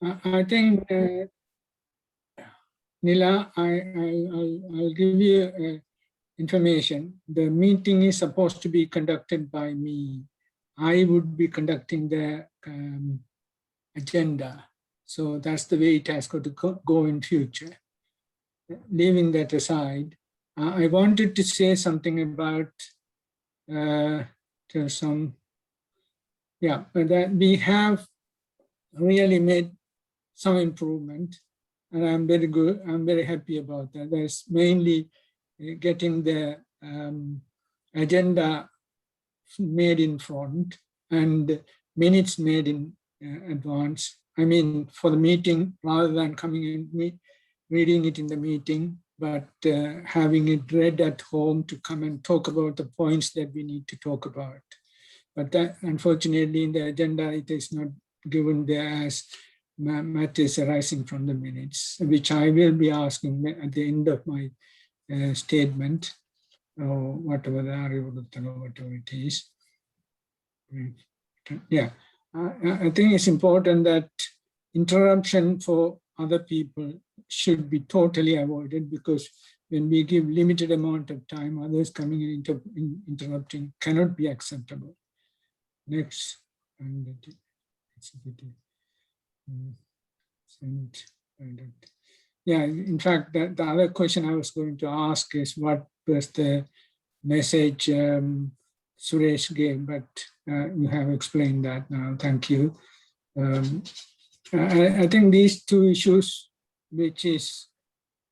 I think, Nila, I'll give you information. The meeting is supposed to be conducted by me. I would be conducting the agenda. So that's the way it has got to go in future. Leaving that aside, I wanted to say something about that we have really made some improvement, and I'm very happy about that. That's mainly getting the agenda made in front and minutes made in advance. I mean, for the meeting, rather than coming in, reading it in the meeting, but having it read at home to come and talk about the points that we need to talk about. But that, unfortunately, in the agenda, it is not given there as matters arising from the minutes, which I will be asking at the end of my statement, or whatever whatever it is. Yeah, I think it's important that interruption for other people should be totally avoided, because when we give limited amount of time, others coming in interrupting cannot be acceptable. Next. Yeah, in fact, the other question I was going to ask is what was the message Suresh gave, but you have explained that now. Thank you. I think these two issues, which is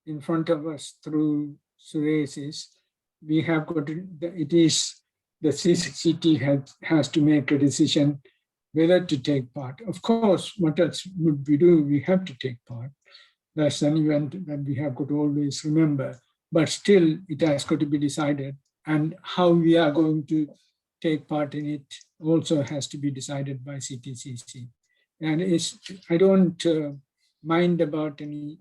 in front of us through Suresh, is we have got to, it is the CCCT has to make a decision whether to take part. Of course, what else would we do? We have to take part. That's an event that we have got to always remember. But still, it has got to be decided. And how we are going to take part in it also has to be decided by CTCC. And I don't mind about any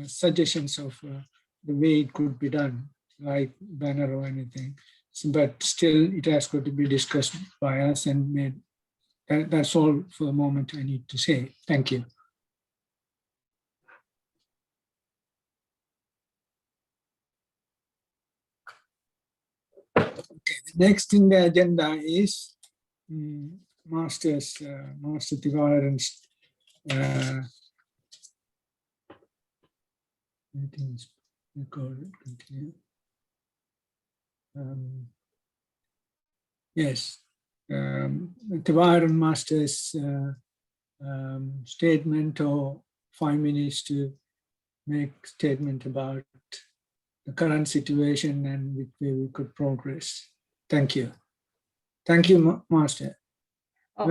suggestions of the way it could be done, like banner or anything. But still, it has got to be discussed by us and made. That's all for the moment I need to say. Thank you. Okay, the next in the agenda is Master Tivaran's meetings recorded. Continue. Yes, Tivaran Master's statement, or 5 minutes to make statement about the current situation and which way we could progress. Thank you. Thank you, Master. Oh,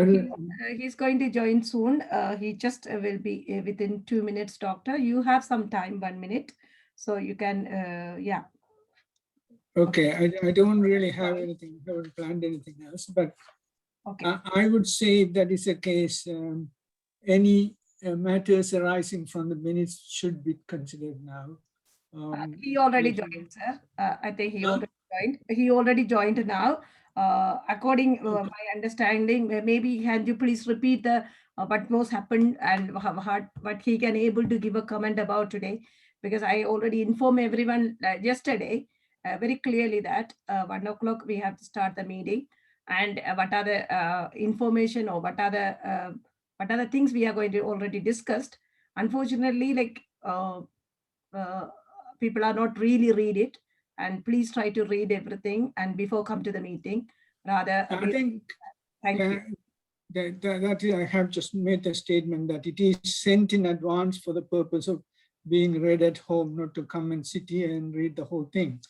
he's going to join soon. He just will be within 2 minutes, Doctor. You have some time, 1 minute. So you can, yeah. Okay, I don't really have anything, I haven't planned anything else, but okay. I would say if that is the case, any matters arising from the minutes should be considered now. He already joined, sir. I think he already joined. He already joined now. According to my understanding, maybe can you please repeat the what most happened and what he can able to give a comment about today? Because I already informed everyone yesterday very clearly that 1 o'clock we have to start the meeting, and what are the information or what are the things we are going to already discussed. Unfortunately, like people are not really read it, and please try to read everything and before come to the meeting. Rather, I think thank you. That I have just made the statement that it is sent in advance for the purpose of being read at home, not to come and sit here and read the whole thing.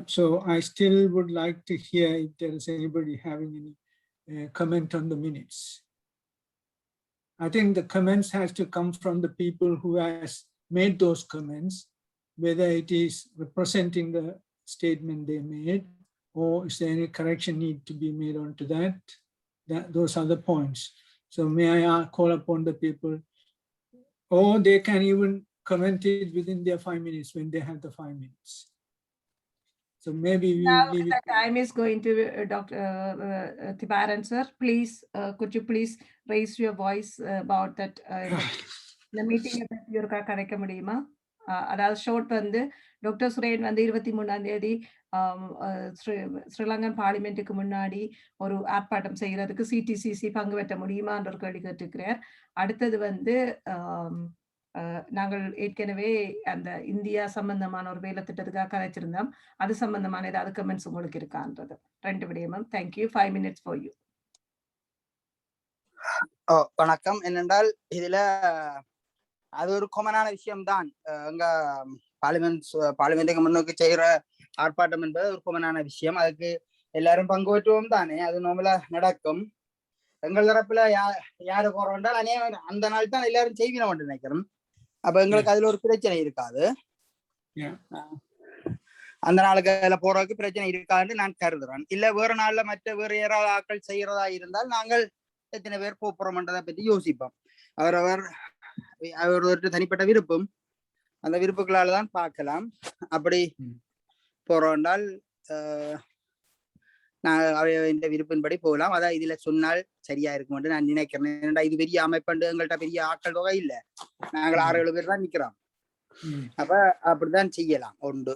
So I still would like to hear if there is anybody having any comment on the minutes. I think the comments has to come from the people who has made those comments, whether it is representing the statement they made, or is there any correction need to be made onto that? Those are the points. So may I call upon the people, or they can even comment it within their 5 minutes when they have the 5 minutes. So maybe we Now will leave the it. time is going to Dr. Thibaran sir. Please, could you please raise your voice about that? இந்த மீட்டிங்கை பற்றி ஒருக்கா கதைக்க முடியுமா? அதாவது short வந்து doctor Suren வந்து 23 ஸ்ரீலங்கன் பார்லிமெண்ட்டுக்கு முன்னாடி ஒரு ஆர்ப்பாட்டம் செய்யறதுக்கு சிடிசிசி பங்கு பெற்ற முடியுமான்ற ஒரு கேள்வி கேட்டுக்கிறார். அடுத்தது வந்து நாங்கள் ஏற்கனவே அந்த இந்தியா சம்பந்தமான ஒரு வேலை திட்டத்துக்காக கதைச்சிருந்தோம். அது சம்பந்தமான ஏதாவது கமெண்ட்ஸ் உங்களுக்கு இருக்கான்றது 2 விடயமும். தேங்க்யூ. 5 minutes for you. வணக்கம். என்னென்றால் இதுல அது ஒரு காமனான விஷயம்தான். எங்க பார்லிமெண்ட்டுக்கு முன்னோக்கி செய்யற ஆர்ப்பாட்டம் என்பது ஒரு காமனான விஷயம். அதுக்கு எல்லாரும் பங்கு பெற்றுவோம் தானே, அது நார்மலா நடக்கும். எங்கள் தரப்புல யாரு போறோம் என்றால் அந்த நாள் தான் எல்லாரும் செய்வினோம் நினைக்கிறோம். அப்ப எங்களுக்கு அதுல ஒரு பிரச்சனை இருக்காது. அந்த நாளுக்கு அதுல போறதுக்கு பிரச்சனை இருக்காதுன்னு நான் கருதுறேன். இல்ல வேற நாள்ல வேற யாராவது ஆட்கள் செய்யறதா இருந்தால் நாங்கள் எத்தனை பேர் போறோம்ன்றதை பத்தி யோசிப்போம். அவரவருக்கு தனிப்பட்ட விருப்பம், அந்த விருப்புகளால தான் பார்க்கலாம். அப்படி போறோம்னால் இந்த விருப்பின்படி போகலாம். அதான் இதுல சொன்னால் சரியா இருக்கும் என்று நான் நினைக்கிறேன். இது பெரிய அமைப்பு, எங்கள்கிட்ட பெரிய ஆட்கள் தொகை இல்லை, நாங்கள் 6-7 பேர் தான் நிக்கிறோம். அப்ப அப்படித்தான் செய்யலாம். ஒன்று.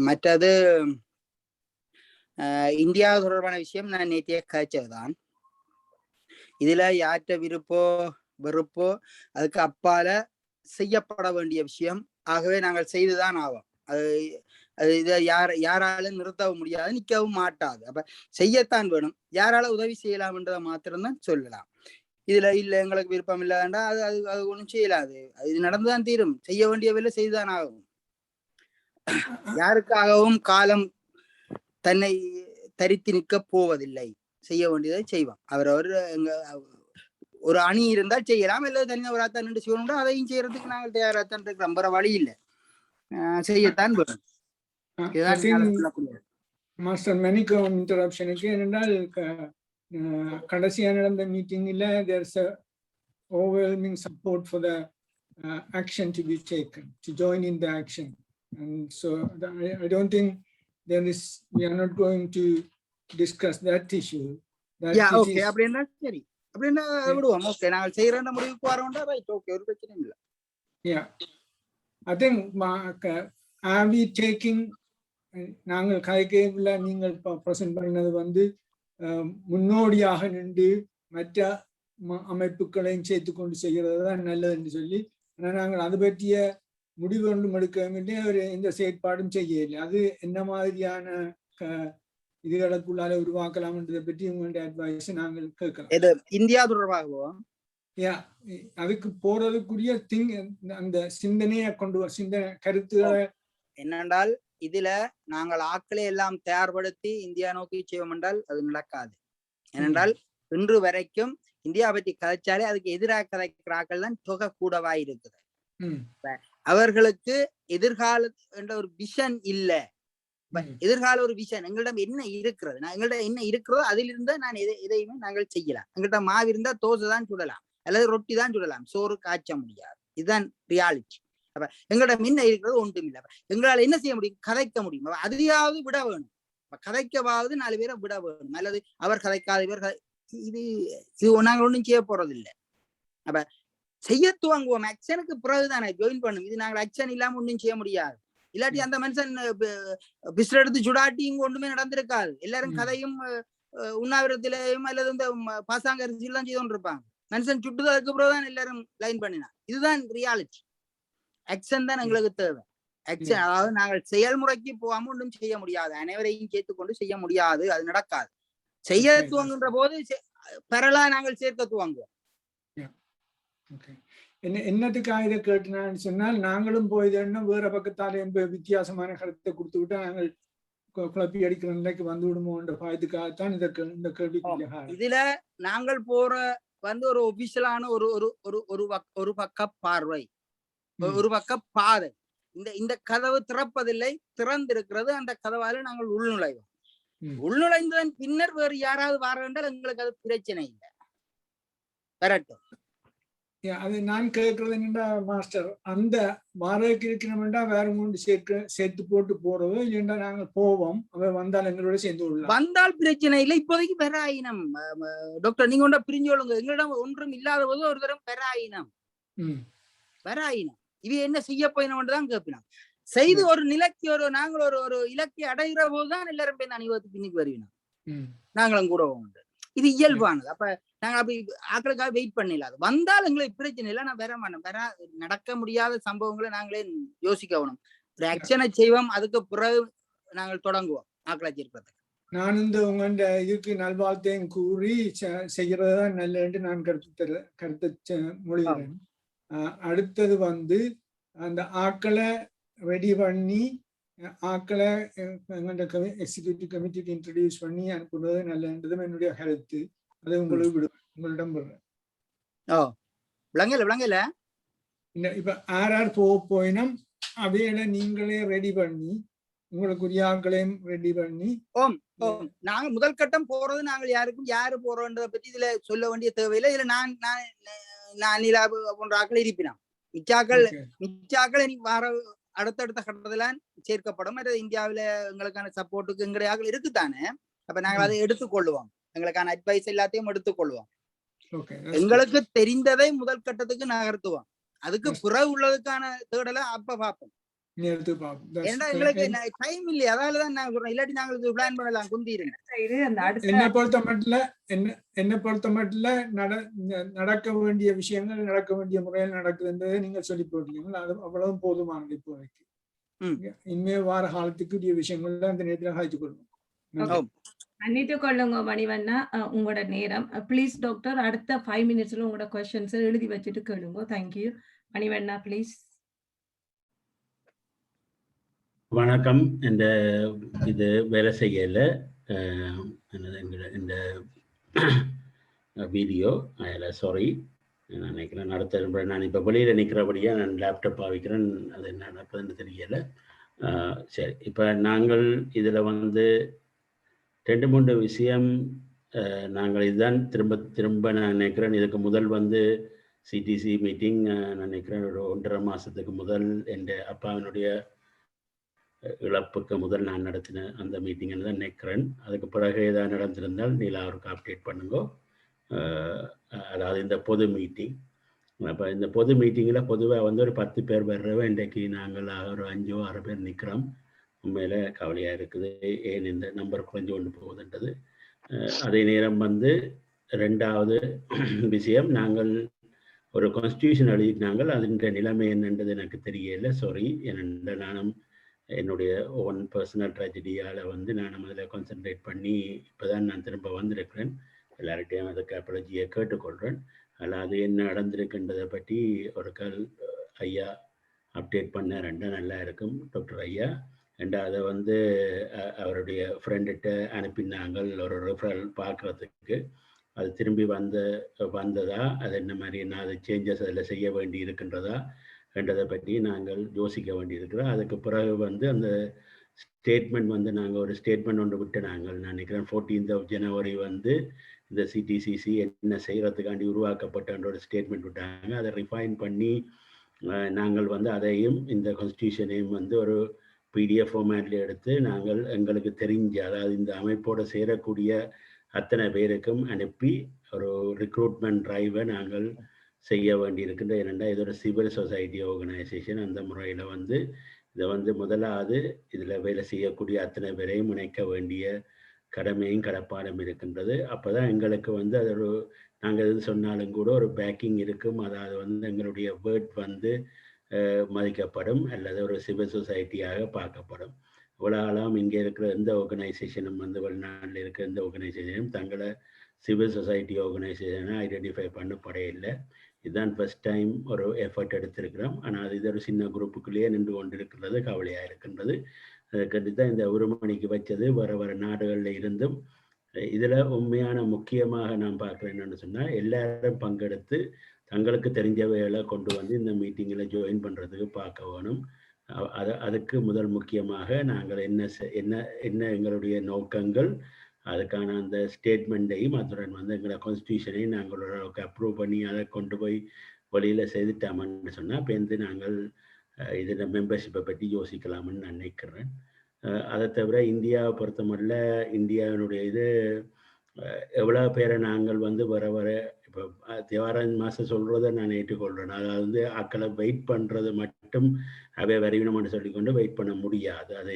மற்றது இந்தியா தொடர்பான விஷயம் நான் நேற்றைய காய்ச்சதுதான். இதுல யார்கிட்ட விருப்போ வெறுப்போ அதுக்கு அப்பால செய்யப்பட வேண்டிய விஷயம். ஆகவே நாங்கள் செய்துதான் ஆவோம். அது இதை யாராலும் நிறுத்தவும் முடியாது, நிற்கவும் மாட்டாது. அப்ப செய்யத்தான் வேணும். யாரால உதவி செய்யலாம்ன்றதை மாத்திரம்தான் சொல்லலாம். இதுல இல்ல எங்களுக்கு விருப்பம் இல்லைண்டா அது அது அது ஒண்ணும் செய்யலாது. இது நடந்துதான் தீரும். செய்ய வேண்டிய வேலை செய்துதான் ஆகும். யாருக்காகவும் காலம் தன்னை தரித்து நிற்க போவதில்லை. செய்ய வேண்டியதை செய்வோம். அவரவர் ஒரு அணி இருந்தால் செய்யலாம், இல்லை தனிநபராத்தான் நின்று செய்யணும். அதையும் செய்யறதுக்கு நாங்கள் தயாராத்தான் இருக்கிறோம். வேற வழி இல்லை, செய்யத்தான் வேணும். மாஸ்டர் மணிக்கு இன்டரப்ஷனுக்கு என்னென்றால் கடைசியா நடந்த மீட்டிங்ல there's a overwhelming support for the action to be taken, to join in the action, and so I don't think we are not going to discuss that issue. Okay, அப்படின்னா சரி, அப்படின்னா விடுவோம். ஓகே, நாங்கள் செய்யற முடிவுக்கு வரோம்டா, ரைட், ஓகே, ஒரு பிரச்சனை இல்லை. Yeah, I think are we taking நாங்கள் கதைக்கல நீங்கள் பிரசன்ட் பண்ணது வந்து முன்னோடியாக நின்று மற்ற அமைப்புகளையும் சேர்த்து கொண்டு செய்கிறது தான் நல்லதுன்னு சொல்லி, ஆனால் நாங்கள் அது பற்றிய முடிவு ஒன்றும் எடுக்கவில்லை, எந்த செயற்பாடும் செய்யவில்லை. அது என்ன மாதிரியான இதுகளுக்குள்ளால உருவாக்கலாம் என்றதை பற்றி உங்களுடைய அட்வைஸ் நாங்கள் கேட்கலாம். இந்தியா தொடர்பாகவோ அதுக்கு போறதுக்குரிய அந்த சிந்தனையை சிந்தனை கருத்துக்களை என்னென்றால் இதுல நாங்கள் ஆட்களை எல்லாம் தயார்படுத்தி இந்தியா நோக்கி செய்வோம் என்றால் அது நடக்காது. ஏனென்றால் இன்று வரைக்கும் இந்தியா பற்றி கதைச்சாலே அதுக்கு எதிராக கதைக்கிற ஆட்கள் தான் தொகை கூடவா இருக்குது. அவர்களுக்கு எதிர்கால என்ற ஒரு விஷன் இல்ல. எதிர்கால ஒரு விஷன் எங்களிடம் என்ன இருக்கிறது, எங்கள்கிட்ட என்ன இருக்கிறதோ அதிலிருந்தா நான் எதையுமே நாங்கள் செய்யலாம். எங்கள்கிட்ட மாவு இருந்தா தோசை தான் சுடலாம், அல்லது ரொட்டி தான் சுடலாம், சோறு காய்ச்ச முடியாது. இதுதான் ரியாலிட்டி. அப்ப எங்களோட முன்ன இருக்கிறது ஒன்றும் இல்லை. எங்களால் என்ன செய்ய முடியும்? கதைக்க முடியும். அதையாவது விட வேணும். கதைக்கவாவது 4 பேரை விட வேணும். அல்லது அவர் கதைக்காத இவர் இது நாங்கள் ஒன்றும் செய்ய போறது இல்லை. அப்ப செய்ய துவங்குவோம். ஆக்ஷனுக்கு பிறகுதானே ஜாயின் பண்ணும். இது நாங்கள் ஆக்ஷன் இல்லாம ஒன்றும் செய்ய முடியாது. இல்லாட்டி அந்த மனுஷன் பிஸ்டர் எடுத்து சுடாட்டி இங்க ஒன்றுமே நடந்திருக்காது. எல்லாரும் கதையும் உண்ணாவிரத்திலையும் அல்லது இந்த பாசாங்க அரிசியெல்லாம் செய்து கொண்டு இருப்பாங்க. மனுஷன் சுட்டுதற்கு பிறகுதான் எல்லாரும் லைன் பண்ணினா. இதுதான் ரியாலிட்டி. ஆக்ஷன் தான் எங்களுக்கு தேவை. ஆக்ஷன், அதாவது நாங்கள் செயல்முறைக்கு போகாம ஒன்றும் செய்ய முடியாது. அனைவரையும் சேர்த்துக்கொண்டு செய்ய முடியாது, அது நடக்காது. செய்ய துவங்குகின்ற போது பரலா நாங்கள் சேர்க்க துவங்குவோம். என்னத்துக்காக இதை கேட்டுனான்னு சொன்னால், நாங்களும் போய்தேன்னா வேற பக்கத்தாலே வித்தியாசமான கருத்தை கொடுத்து விட்டா நாங்கள் குழப்பி அடிக்கிற நிலைக்கு வந்து விடுமோன்ற பயத்துக்காகத்தான் இந்த கேள்வி. இதுல நாங்கள் போற வந்து ஒரு ஒபிஷியலான ஒரு பக்க பார்வை, ஒரு பக்க பாதை. இந்த கதவு திறப்பதில்லை, திறந்திருக்கிறது. அந்த கதவால நாங்கள் உள்நுழைவோம். உள்நுழைந்ததன் பின்னர் வேறு யாராவது வர வேண்டால் எங்களுக்கு அது பிரச்சனை இல்லை, வரட்டும். அது நான் கேட்கறது என்னடா மாஸ்டர், அந்த வாடகைக்கு இருக்கணும்டா வேற கொண்டு சேர்த்து போட்டு போறதோ இல்லைண்டா நாங்க போவோம், அவர் வந்தால் எங்களோட சேர்ந்து கொள்ளலாம். வந்தால் பிரச்சனை இல்லை, இப்போதைக்கு பெறாயினம் டாக்டர், நீங்க ஒன்றா பிரிஞ்சு கொள்ளுங்க. எங்களிடம் ஒன்றும் இல்லாத போது ஒரு தரம் பெறாயினம் இது என்ன செய்ய போயினோம் தான் கேட்பினோம். செய்து ஒரு நிலக்கு நாங்கள் ஒரு இலக்கை அடைகிற போதுதான் எல்லாரும் போய் அணிவகுத்து பின்னுக்கு வருவினோம், நாங்களும் கூட உண்டு. இது இயல்பானது. அப்ப நாங்க அப்படி ஆக்களுக்காக வெயிட் பண்ணல. வந்தால் எங்களுக்கு பிரச்சனை இல்லை, நான் வர மாட்டோம். நடக்க முடியாத சம்பவங்களை நாங்களே யோசிக்கணும், ஒரு ஆக்ஷனை செய்வோம், அதுக்கு பிறகு நாங்கள் தொடங்குவோம் ஆக்களை சேர்க்கிறதுக்கு. நான் இந்த உங்க இதுக்கு நல்வாழ்த்தையும் கூறி செய்யறதுதான் நல்லது நான் கருத்து மொழிகிறேன். அடுத்தது அந்த ஆக்களை ரெடி பண்ணி ஆக்களை எக்ஸிக்யூட்டிவ் கமிட்டிக்கு இன்ட்ரடியூஸ் பண்ணி அனுப்புறது நல்லதும் என்னுடைய கருத்து. அதை உங்களிடம் விளங்கல. இப்ப யார் போயினும் அவையில நீங்களே ரெடி பண்ணி உங்களுக்குரிய ஆட்களையும் ரெடி பண்ணி. நாங்க முதல் கட்டம் போறது, நாங்கள் யாரு போறோன்றதை பத்தி இதுல சொல்ல வேண்டிய தேவையில்லை. இதுல நான் போன்ற ஆக்கள் இருப்பினோம். மிச்சாக்கள் எனக்கு வர அடுத்தடுத்த கட்டத்துல சேர்க்கப்படும். இந்தியாவில எங்களுக்கான சப்போர்ட்டுக்கு எங்களுடைய ஆக்கள் இருக்குத்தானே. அப்ப நாங்கள் அதை எடுத்துக்கொள்ளுவோம், எங்களுக்கான அட்வைஸ் எல்லாத்தையும் எடுத்துக்கொள்வோம். எங்களுக்கு தெரிந்ததை முதல் கட்டத்துக்கு நகர்த்துவோம், அதுக்கு பிறகு உள்ளதுக்கான தேடலை அப்ப பார்ப்போம். எங்களுக்கு டைம் இல்லையா, அதாலதான் இல்லாட்டி நாங்களுக்கு பிளான் பண்ணலாம். என்னை பொறுத்த மட்டும் நடக்க வேண்டிய விஷயங்கள் நடக்க வேண்டிய முறையில் நடக்குதுன்றதை நீங்க சொல்லி போட்டீங்க, அது அவ்வளவு போதுமானது. இப்போதைக்கு இனிமே வார காலத்துக்குரிய விஷயங்கள் அந்த நேரத்தில் காய்ச்சி கொள்ளும். மன்னித்து கொள்ளுங்க மணிவண்ணா, உங்களோட நேரம். ப்ளீஸ் டாக்டர், அடுத்த 5 minutesல உங்களோட கொஸ்டின்ஸ் எழுதி வச்சுட்டு கேளுங்க. தேங்க்யூ. மணிவண்ணா ப்ளீஸ். வணக்கம். இது வேலை செய்யல இந்த வீடியோ, அதில் சாரி. நான் நினைக்கிறேன் அடுத்த நான் இப்போ வெளியில் நிற்கிறபடியாக நான் லேப்டாப் பாவிக்கிறேன், அது என்ன நடக்குதுன்னு தெரியலை. சரி, இப்போ நாங்கள் இதில் 2-3 விஷயம் நாங்கள் இதுதான் திரும்ப நான் நினைக்கிறேன். இதுக்கு முதல் சிடிசி மீட்டிங் நான் நினைக்கிறேன் ஒரு 1.5 மாதத்துக்கு முதல் என் அப்பாவினுடைய இழப்புக்கு முதல் நான் நடத்தின அந்த மீட்டிங்கில் தான் நினைக்கிறேன். அதுக்கு பிறகு ஏதாவது நடந்திருந்தால் நீலா அவருக்கு அப்டேட் பண்ணுங்க. அதாவது இந்த பொது மீட்டிங், அப்போ இந்த பொது மீட்டிங்கில் பொதுவாக ஒரு 10 பேர் வர்றவ, இன்றைக்கு நாங்கள் ஒரு 5-6 பேர் நிற்கிறோம். உண்மையில் கவலையாக இருக்குது, ஏன் இந்த நம்பர் குறைஞ்சு கொண்டு போகுதுன்றது. அதே நேரம் ரெண்டாவது விஷயம், நாங்கள் ஒரு கான்ஸ்டியூஷன் எழுதினாங்க, அதன் நிலைமை என்னன்றது எனக்கு தெரியல, சாரி. ஏனென்ற நானும் என்னுடைய ஓன் பர்சனல் ட்ராஜடியால் நான் அதில் கான்சென்ட்ரேட் பண்ணி இப்போ தான் நான் திரும்ப வந்திருக்கிறேன். எல்லார்கிட்டையும் அதுக்கு அப்பாலஜியை கேட்டுக்கொள்கிறேன். அதில் அது என்ன நடந்திருக்குன்றதை பற்றி ஒரு கால் ஐயா அப்டேட் பண்ண நல்லா இருக்கும் டாக்டர் ஐயா. அண்ட் அதை அவருடைய ஃப்ரெண்டுகிட்ட அனுப்பினாங்க ஒரு ரெஃபரல் பார்க்குறதுக்கு. அது திரும்பி வந்ததா, அது என்ன மாதிரி நான் அது சேஞ்சஸ் அதில் செய்ய வேண்டி இருக்கின்றதா என்றதை பற்றி நாங்கள் யோசிக்க வேண்டியிருக்கிறோம். அதுக்கு பிறகு அந்த ஸ்டேட்மெண்ட் நாங்கள் ஒரு ஸ்டேட்மெண்ட் ஒன்று விட்டு நான் நினைக்கிறேன் 14th January இந்த சிடிசிசி என்ன செய்கிறதுக்காண்டி உருவாக்கப்பட்ட ஒரு ஸ்டேட்மெண்ட் விட்டாங்க. அதை ரிஃபைன் பண்ணி நாங்கள் அதையும் இந்த கான்ஸ்டியூஷனையும் ஒரு பிடிஎஃப் ஃபார்மேட்டில் எடுத்து நாங்கள் எங்களுக்கு தெரிஞ்ச, அதாவது இந்த அமைப்போடு சேரக்கூடிய அத்தனை பேருக்கும் அனுப்பி ஒரு ரிக்ரூட்மெண்ட் ட்ரைவை நாங்கள் செய்ய வேண்டியிருக்கின்ற. ஏனென்றா இது ஒரு சிவில் சொசைட்டி ஆர்கனைசேஷன். அந்த முறையில் இதை முதலாவது இதில் வேலை செய்யக்கூடிய அத்தனை பேரையும் இணைக்க வேண்டிய கடமையும் கடப்பாடும் இருக்கின்றது. அப்போ தான் எங்களுக்கு அது ஒரு நாங்கள் எது சொன்னாலும் கூட ஒரு பேக்கிங் இருக்கும். அதாவது எங்களுடைய வேர்ட் மதிக்கப்படும் அல்லது ஒரு சிவில் சொசைட்டியாக பார்க்கப்படும். உலகம் இங்கே இருக்கிற எந்த ஆர்கனைசேஷனும் வெளிநாட்டில் இருக்கிற எந்த ஆர்கனைசேஷனும் தங்களை சிவில் சொசைட்டி ஆர்கனைசேஷனை ஐடென்டிஃபை பண்ணப்படையில்லை. இதுதான் ஃபர்ஸ்ட் டைம் ஒரு எஃபர்ட் எடுத்திருக்கிறோம். ஆனால் இது ஒரு சின்ன குரூப்புக்குள்ளேயே நின்று கொண்டிருக்கிறது, கவலையாக இருக்கின்றது. அதுக்கு தான் இந்த 1 மணிக்கு வச்சது. வர நாடுகளில் இருந்தும் இதில் உண்மையான முக்கியமாக நான் பார்க்குறேன் என்னென்னு சொன்னால், எல்லாரும் பங்கெடுத்து தங்களுக்கு தெரிஞ்சவைகளை கொண்டு இந்த மீட்டிங்கில் ஜாயின் பண்ணுறதுக்கு பார்க்க வேணும். அதுக்கு முதல் முக்கியமாக நாங்கள் என்ன எங்களுடைய நோக்கங்கள், அதுக்கான அந்த ஸ்டேட்மெண்ட்டையும் அத்துடன் எங்களை கான்ஸ்டியூஷனையும் நாங்கள் ஓரளவுக்கு அப்ரூவ் பண்ணி அதை கொண்டு போய் வழியில் செய்துட்டாமன்னு சொன்னால் இப்போ வந்து நாங்கள் இதில் மெம்பர்ஷிப்பை பற்றி யோசிக்கலாம்னு நான் நினைக்கிறேன். அதை தவிர இந்தியாவை பொறுத்தமட்டில் இந்தியாவினுடைய இது எவ்வளோ பேரை நாங்கள் வந்து வர இப்போ தேவாராஜ் மாதம் சொல்கிறத நான் ஏற்றுக்கொள்கிறேன். அதாவது வந்து ஆக்களை வெயிட் பண்ணுறது மட்டும் அவை வரைவினம்னு சொல்லிக்கொண்டு வெயிட் பண்ண முடியாது. அது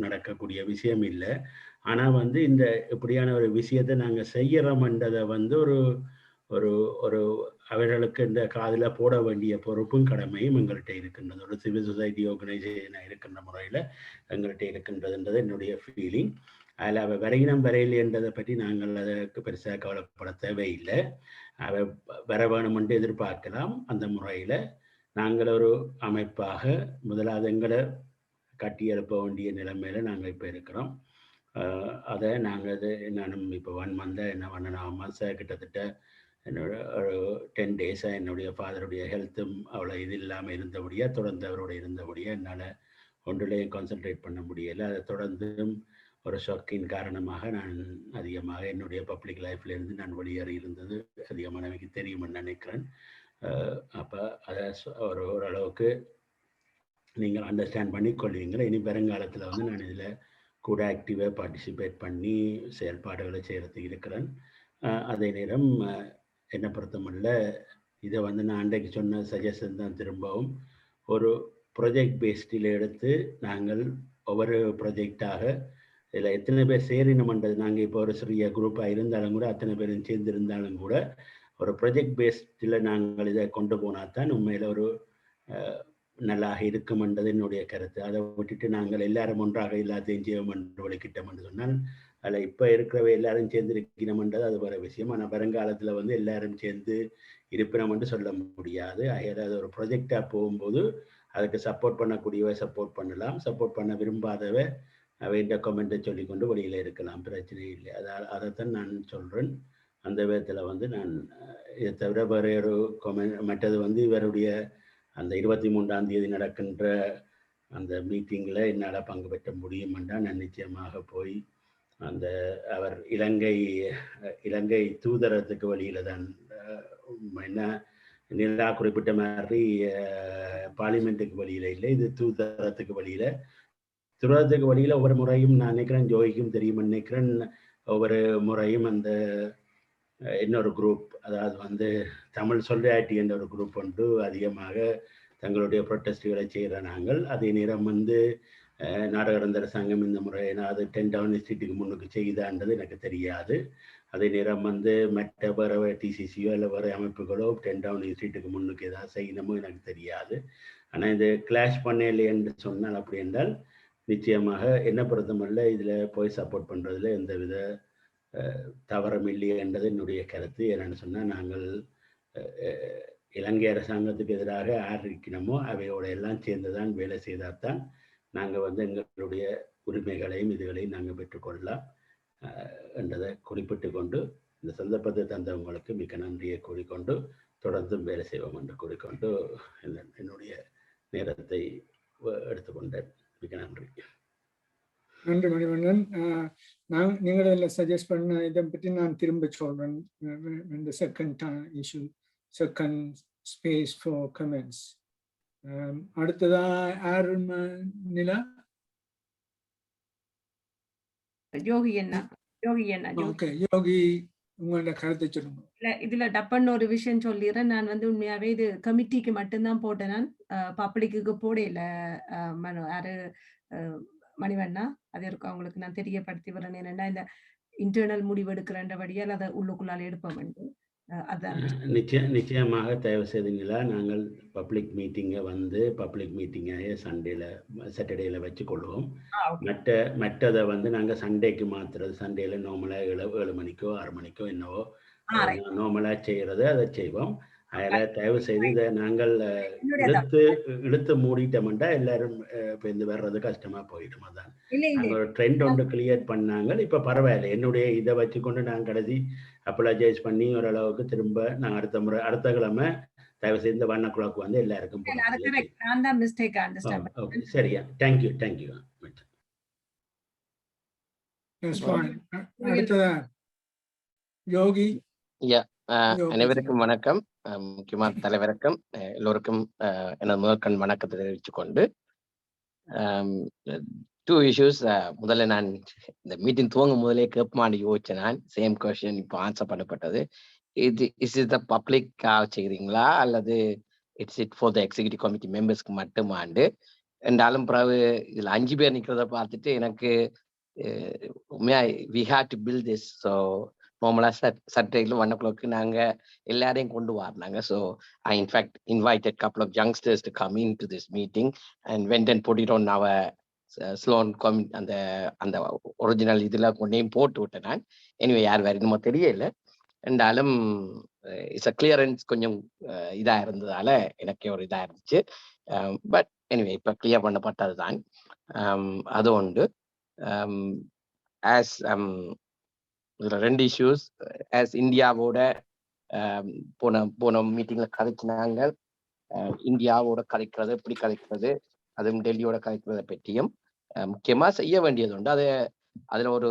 நடக்கக்கூடிய விஷயம் இல்லை. ஆனால் வந்து இந்த இப்படியான ஒரு விஷயத்தை நாங்கள் செய்கிறோம்ன்றதை வந்து ஒரு ஒரு ஒரு அவர்களுக்கு இந்த காதில் போட வேண்டிய பொறுப்பும் கடமையும் எங்கள்கிட்ட இருக்கின்றது. ஒரு சிவில் சொசைட்டி ஆர்கனைசேஷனாக இருக்கின்ற முறையில் எங்கள்கிட்ட இருக்கின்றதுன்றது என்னுடைய ஃபீலிங். அதில் அவள் வரையினம் வரையில்ன்றதை பற்றி நாங்கள் அதற்கு பெருசாக கவலைப்பட தேவையில்லை. அவை வர வேணுமென்று எதிர்பார்க்கலாம். அந்த முறையில் நாங்கள் ஒரு அமைப்பாக முதலாவது எங்களை கட்டி எழுப்ப வேண்டிய நிலைமையில் நாங்கள் இப்போ இருக்கிறோம். அதை நாங்கள் நானும் இப்போ 1 month என்ன 1.5 months கிட்டத்தட்ட என்னோட ஒரு 10 days என்னுடைய ஃபாதருடைய ஹெல்த்தும் அவ்வளோ இது இல்லாமல் இருந்தபடியாக தொடர்ந்து அவரோட இருந்தபடியாக என்னால் ஒன்றிலையும் கான்சன்ட்ரேட் பண்ண முடியலை. அதை தொடர்ந்தும் ஒரு ஷாக்கின் காரணமாக நான் அதிகமாக என்னுடைய பப்ளிக் லைஃப்லேருந்து நான் வெளியேறி இருந்தது அதிகமாக எனக்கு தெரியும்னு நினைக்கிறேன். அப்போ அதை ஓரளவுக்கு நீங்கள் அண்டர்ஸ்டாண்ட் பண்ணி கொள்வீங்க. இனி வருங்காலத்தில் வந்து நான் இதில் கூட ஆக்டிவாக பார்ட்டிசிபேட் பண்ணி செயல்பாடுகளை செய்கிறதுக்கு இருக்கிறேன். அதே நேரம் என்னை பொறுத்தமல்ல இதை வந்து நான் அன்றைக்கு சொன்ன சஜஷன் தான் திரும்பவும் ஒரு ப்ரொஜெக்ட் பேஸ்டில் எடுத்து நாங்கள் ஒவ்வொரு ப்ரொஜெக்டாக இதில் எத்தனை பேர் சேரினம்ன்றது நாங்கள் இப்போ ஒரு சிறிய குரூப்பாக இருந்தாலும் கூட அத்தனை பேரும் சேர்ந்திருந்தாலும் கூட ஒரு ப்ரொஜெக்ட் பேஸ்டில் நாங்கள் இதை கொண்டு போனால் தான் உண்மையில் ஒரு நல்லாக இருக்குமென்றது என்னுடைய கருத்து. அதை விட்டுட்டு நாங்கள் எல்லாரும் ஒன்றாக எல்லாத்தையும் செய்வோம் என்று வலிக்கிட்டோம் என்று சொன்னால் அதில் இப்போ இருக்கிறவ எல்லாரும் சேர்ந்து இருக்கணும்ன்றது அது வேறு விஷயம். ஆனால் வருங்காலத்தில் வந்து எல்லாரும் சேர்ந்து இருப்பினோம் என்று சொல்ல முடியாது. அது ஒரு ப்ரொஜெக்டாக போகும்போது அதுக்கு சப்போர்ட் பண்ணக்கூடியவை சப்போர்ட் பண்ணலாம், சப்போர்ட் பண்ண விரும்பாதவை அவைன்ற கமெண்ட்டை சொல்லிக்கொண்டு வெளியில் இருக்கலாம், பிரச்சனை இல்லை. அதைத்தான் நான் சொல்கிறேன். அந்த விதத்தில் வந்து நான் இதை தவிர வேறு ஒரு மற்றது வந்து இவருடைய அந்த 23ஆம் தேதி நடக்கின்ற அந்த மீட்டிங்கில் என்னால் பங்கு பெற்ற முடியும் என்றால் நான் நிச்சயமாக போய் அந்த அவர் இலங்கை தூதரத்துக்கு வழியில் தான் என்ன நிலா குறிப்பிட்ட மாதிரி பார்லிமெண்ட்டுக்கு வழியில் இல்லை, இது தூதரத்துக்கு வழியில். தூதரத்துக்கு வழியில் ஒவ்வொரு முறையும் நான் நினைக்கிறேன், ஜோய்க்கும் தெரியும் நினைக்கிறேன், ஒவ்வொரு முறையும் அந்த இன்னொரு குரூப், அதாவது வந்து தமிழ் சொல்லாட்டி என்ற ஒரு குரூப் வந்து அதிகமாக தங்களுடைய ப்ரொட்டஸ்டுகளை செய்கிற நாங்கள். அதே நேரம் வந்து நாடகரந்தர சங்கம் இந்த முறை அது 10 டவுனிங் ஸ்ட்ரீட்டுக்கு முன்னுக்கு செய்தான்றது எனக்கு தெரியாது. அதே நேரம் வந்து மற்ற வேறு டிசிசியோ இல்லை வேறு அமைப்புகளோ 10 டவுனிங் ஸ்ட்ரீட்டுக்கு முன்னுக்கு ஏதாவது செய்யணுமோ எனக்கு தெரியாது. ஆனால் இது கிளாஷ் பண்ணலை என்று சொன்னால் அப்படி என்றால் நிச்சயமாக என்ன பொறுத்தமல்ல இதில் போய் சப்போர்ட் பண்ணுறதுல எந்தவித தவறம் இல்லை என்றது என்னுடைய கருத்து. என்னென்னு சொன்னால் நாங்கள் இலங்கை அரசாங்கத்துக்கு எதிராக யார் இருக்கணுமோ அவையோட எல்லாம் சேர்ந்து தான் வேலை செய்தால் தான் நாங்கள் வந்து எங்களுடைய உரிமைகளையும் இதுகளையும் நாங்கள் பெற்றுக்கொள்ளலாம் என்றதை குறிப்பிட்டு கொண்டு இந்த சந்தர்ப்பத்தை தந்தவங்களுக்கு மிக நன்றியை கூறிக்கொண்டு தொடர்ந்தும் வேலை செய்வோம் என்று கூறிக்கொண்டு என்னுடைய நேரத்தை எடுத்துக்கொண்டேன். மிக நன்றி. நன்றி மணிவண்ணன். நீங்கள் இதில் சஜஸ்ட் பண்ண இதை பற்றி நான் திரும்ப சொல்கிறேன். இந்த செகண்ட் ஸ்பேஸ் ஃபார் கமெண்ட்ஸ். அடுத்ததா யார் நிலா? யோகி அண்ணா. ஓகே, யோகி உங்களோட கருத்தை சொல்லுங்க. இதுல டப்பன்னு ஒரு விஷயம் சொல்லிடுறேன். நான் வந்து உண்மையாவே இது கமிட்டிக்கு மட்டும்தான் போட்டேன், நான் பப்ளிக்கு போடல. யாரு மணிவண்ணா அது இருக்கும் அவங்களுக்கு நான் தெரியப்படுத்தி வரேன். என்னன்னா இந்த இன்டர்னல் முடிவு எடுக்கிறபடியால் அதை உள்ளுக்குள்ளால எடுப்போம். நிச்சயமாக தயவு செய்துங்களா நாங்கள் பப்ளிக் மீட்டிங்கை வந்து பப்ளிக் மீட்டிங்காக சாட்டர்டேல வச்சுக்கொள்வோம். மற்றதை வந்து நாங்கள் சண்டேக்கு மாத்துறது. சண்டேல நார்மலாக 7 மணிக்கோ 6 மணிக்கோ என்னவோ நார்மலாக செய்கிறது அதை செய்வோம். அதில் தயவு செய்து இதை நாங்கள் இழுத்து மூடிட்டோம்டா எல்லாரும் இப்போ இந்த வர்றது கஷ்டமா போயிடும். அதான் நாங்கள் ஒரு ட்ரெண்ட் ஒன்று கிளியர் பண்ணாங்க. இப்போ பரவாயில்லை, என்னுடைய இதை வச்சுக்கொண்டு நான் கடைசி அப்ளஜைஸ் பண்ணி ஓரளவுக்கு திரும்ப நான் அடுத்த கிழமை தயவு செய்து இந்த 1 o'clock வந்து எல்லாருக்கும் ஓகே. சரியா, தேங்க்யூ. யோகி. அனைவருக்கும் வணக்கம். முக்கியமான தலைவருக்கும் எல்லோருக்கும் எனது முதற்கண் வணக்கத்தை தெரிவித்துக் கொண்டு 2 issues. முதல்ல நான் இந்த மீட்டிங் துவங்கும் முதலே கேட்பான்னு யோசிச்சேன். நான் சேம் கொஸ்டின் இப்போ ஆன்சர் பண்ணப்பட்டது. இஸ் த பப்ளிக்காக செய்கிறீங்களா அல்லது it's it for the executive committee மெம்பர்ஸ்க்கு மட்டுமாண்டு என்றாலும் பிறகு இதில் 5 பேர் நிற்கிறத பார்த்துட்டு எனக்கு we had to build this. So நார்மலாக சட்டையில் 1 o'clock நாங்கள் எல்லாரையும் கொண்டு வரணாங்க. So I in fact invited couple of youngsters to come into this meeting and went and put it on our Ceylon அந்த அந்த ஒரிஜினல் இதில் கொண்டையும் போட்டு விட்டேன் நான். எனிவே யார் வேறு இன்னமும் தெரியல. என்றாலும் இட்ஸ் அ கிளியரன்ஸ் கொஞ்சம் இதாக இருந்ததால எனக்கே ஒரு இதாக இருந்துச்சு. பட் எனிவே இப்போ கிளியர் பண்ணப்பட்டது தான். அது உண்டு. ஆஸ் இதில் 2 issues. ஆஸ் இந்தியாவோட போன மீட்டிங்கில் கதைச்சினாங்க. இந்தியாவோட கதைக்கிறது, எப்படி கதைக்கிறது, அதுவும் டெல்லியோட கதைக்கிறத பற்றியும் முக்கியமாக செய்ய வேண்டியது உண்டு. அதில் ஒரு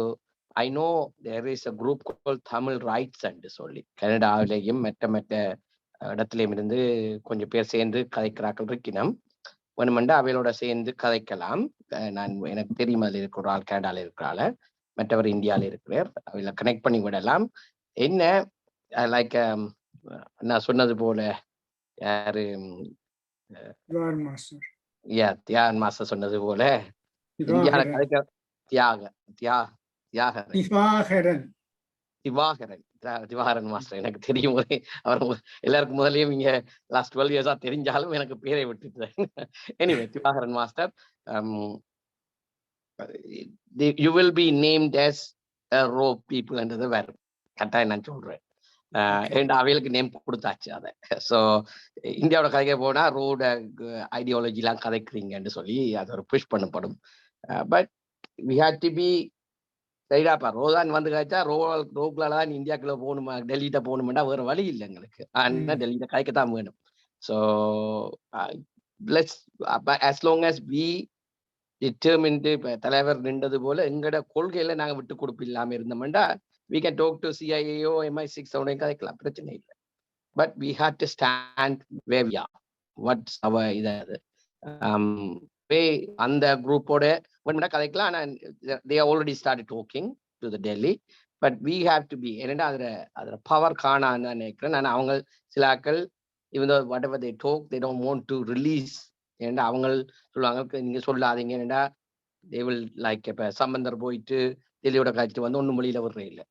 I know there is a group called Tamil Rights என்று சொல்லி கனடாவிலேயும் மற்ற இடத்துலையும் இருந்து கொஞ்சம் பேர் சேர்ந்து கதைக்கிறார்கள் இருக்கணும். வேணுமெண்டா அவையோட சேர்ந்து கதைக்கலாம். எனக்கு தெரியும் அதில் இருக்கிற ஒரு ஆள் கனடாவில் இருக்கிறாள், மற்றவர் இந்தியாவில் இருக்கிறார். அவையில கனெக்ட் பண்ணி விடலாம். என்ன லைக் நான் சொன்னது போல யாரு தியாகன் மாஸ்டர் சொன்னது போல இந்தியாவில் கதைக்க திவாகரன் மாஸ்டர் எனக்கு தெரியும். அவர் எல்லாருக்கும் முதலையும் இங்க லாஸ்ட் 12 years தெரிஞ்சாலும் எனக்கு பேரை விட்டுட்டு. Anyway Divakaran master, you will be named as a row people என்றது வேற கட்டாயம் நான் சொல்றேன். அவைகளுக்கு நேம் கொடுத்தாச்சு அதை. ஸோ இந்தியாவோட கதைக்க போனா ரோட ஐடியாலஜிலாம் கதைக்கிறீங்கன்னு சொல்லி அது ஒரு புஷ் பண்ணப்படும். But we had to be சரிடாப்பா. ரோதான் வந்து கழிச்சா ரோக்குலாம் தான் இந்தியாக்குள்ள போகணுமா, டெல்லிட்ட போகணுமெண்டா வேற வழி இல்லை எங்களுக்கு. ஆனால் டெல்லியிட்ட கதைக்கத்தான் வேணும். So as long as we determined, இப்போ தலைவர் நின்றது போல எங்கட கொள்கையில நாங்கள் விட்டு கொடுப்பு இல்லாமல் இருந்தோம்டா we can talk to CIAO MI6 அவனையும் கதைக்கலாம், பிரச்சனை இல்லை. But we had to stand where we are. What's our இது அந்த குரூப்போட கதைக்கலாம். ஆனால் they already started talking to the Delhi, but we have to be என்னடா அதில் பவர் காணான்னு நினைக்கிறேன் நான். அவங்க சில ஆட்கள் even though whatever they talk they don't want to release. ஏன்னா அவங்க சொல்லுவாங்க நீங்க சொல்லாதீங்க, ஏன்னா they will like இப்போ சம்பந்தர் போயிட்டு டெல்லியோட காய்ச்சிட்டு வந்து ஒன்றும் மொழியில விடுறே இல்லை.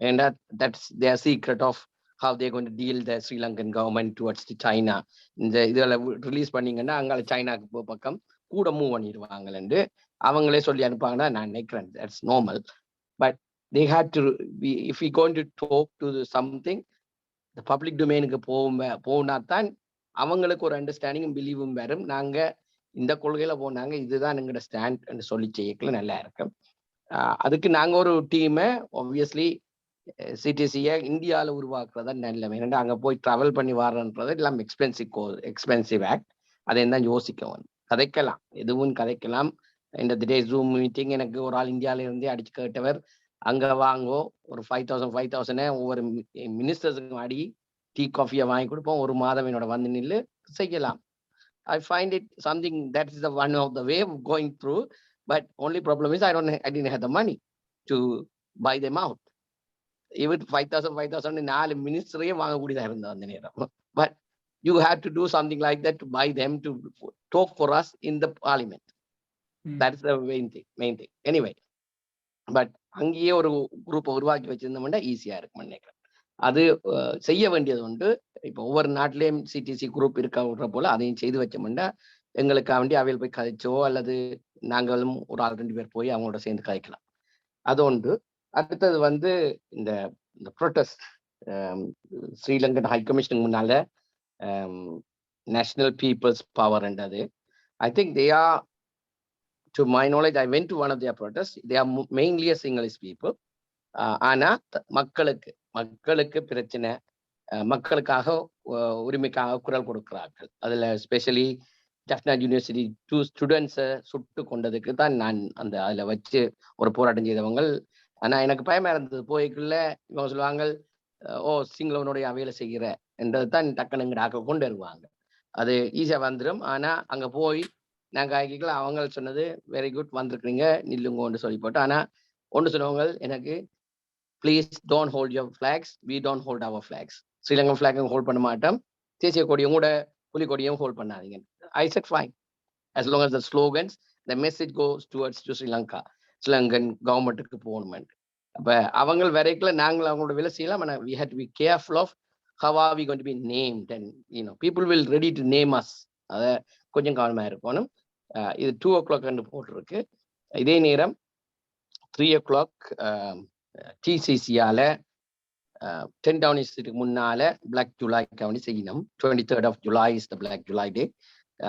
ஏன்னா that's their secret of how they're going to deal the Sri Lankan government towards the China. இந்த இதில் ரிலீஸ் பண்ணீங்கன்னா அங்கே சைனாக்கு பக்கம் கூட மூவ் பண்ணிடுவாங்கன்னு அவங்களே சொல்லி அனுப்பாங்கன்னா நான் நினைக்கிறேன். That's normal. But they had to be, if we going to talk to something, the public domain-க்கு போனா தான் அவங்களுக்கு ஒரு அண்டர்ஸ்டாண்டிங்கும் பிலீவும் வரும். நாங்க இந்த கொள்கையில போனாங்க, இதுதான் எங்களோட ஸ்டாண்ட் சொல்லி செய்யக்கல நல்லா இருக்கும். அதுக்கு நாங்க ஒரு டீமை ஆப்வியஸ்லி சிடிசியை இந்தியாவில் உருவாக்குறதா நல்ல. ஏன்னா அங்கே போய் ட்ராவல் பண்ணி வரன்றது எல்லாம் எக்ஸ்பென்சிவ் ஆக்ட். அதை தான் யோசிக்கவும். கதைக்கலாம், எதுவும் கதைக்கலாம். இந்த டே ஜூம் மீட்டிங் எனக்கு ஒரு ஆள் இந்தியாவில இருந்தே அடிச்சு கேட்டவர், அங்க வாங்கோ ஒரு 5,000 ஒவ்வொரு மினிஸ்டர்ஸுக்கும் அடி டீ காஃபியை வாங்கி கொடுப்போம், ஒரு மாதம் என்னோட வந்து நில்லு செய்யலாம். I find it something that is the one of the way of going through, but only problem is I didn't have the money to buy them out. Even 5,000 4 மினிஸ்டரையே வாங்கக்கூடியதா இருந்தது அந்த நேரம். But you have to do something like that to buy them to talk for us in the parliament. That's the main thing. Anyway, but அங்கேயே ஒரு குரூப்பை உருவாக்கி வச்சிருந்தோம்னா ஈஸியா இருக்கும்னு நினைக்கிறேன். அது செய்ய வேண்டியது உண்டு. இப்போ ஒவ்வொரு நாட்டிலேயும் சிடிசி குரூப் இருக்க போல அதையும் செய்து வச்சோம்னா எங்களுக்கு வேண்டி அவையில் போய் கதைச்சோ அல்லது நாங்களும் ஒரு ஆள் 2 பேர் போய் அவங்களோட சேர்ந்து கதைக்கலாம். அது உண்டு. அடுத்தது வந்து இந்த ப்ரொட்டஸ்ட் ஸ்ரீலங்கன் ஹை கமிஷனுக்கு முன்னால நேஷனல் பீப்புள்ஸ் பவர் என்றது. I think they are, to my knowledge, I went to one of their protests. They are mainly a Sinhalese people. ஆனா மக்களுக்கு பிரச்சனை, மக்களுக்காக உரிமைக்காக குரல் கொடுக்கிறார்கள். அதுல ஸ்பெஷலி ஜஃப்னா யூனிவர்சிட்டி 2 ஸ்டூடெண்ட்ஸை சுட்டு கொண்டதுக்கு தான் நான் அதுல வச்சு ஒரு போராட்டம் செய்தவங்க. ஆனா எனக்கு பயமா இருந்தது. போய்க்குள்ள இவங்க சொல்லுவாங்க, ஓ சிங்களவனுடைய அவையில செய்கிற என்றது தான் டக்குனுங்கடாக்க கொண்டு வருவாங்க. அது ஈஸியாக வந்துடும். ஆனால் அங்கே போய் நாங்கள் ஆக்கிக்கல அவங்க சொன்னது வெரி குட் வந்திருக்கிறீங்க நில்லுங்கன்னு சொல்லி போட்டு. ஆனால் ஒன்று சொன்னவங்க எனக்கு please don't hold your flags, we don't hold our flags. Sri Lankan ஃபிளாகும் ஹோல்ட் பண்ண மாட்டோம், தேசிய கொடியும் கூட புலிகொடியும் ஹோல்ட் பண்ணாதீங்க. I said fine as long as the slogans, the message goes towards to Sri Lanka, Sri Lankan government-க்கு போகணும். அப்போ அவங்க வரைக்கும் நாங்கள் அவங்களோட வேலை செய்யலாம். ஆனால் we have to be careful of how are we going to be named and people will ready to name us. அதை கொஞ்சம் கவனமாக இருக்கணும். இது 2 o'clock போட்டிருக்கு. இதே நேரம் 3 o'clock TCCயால 10 Downing Street முன்னால Black July கவனி செய்யணும். 23rd of July is the Black July day.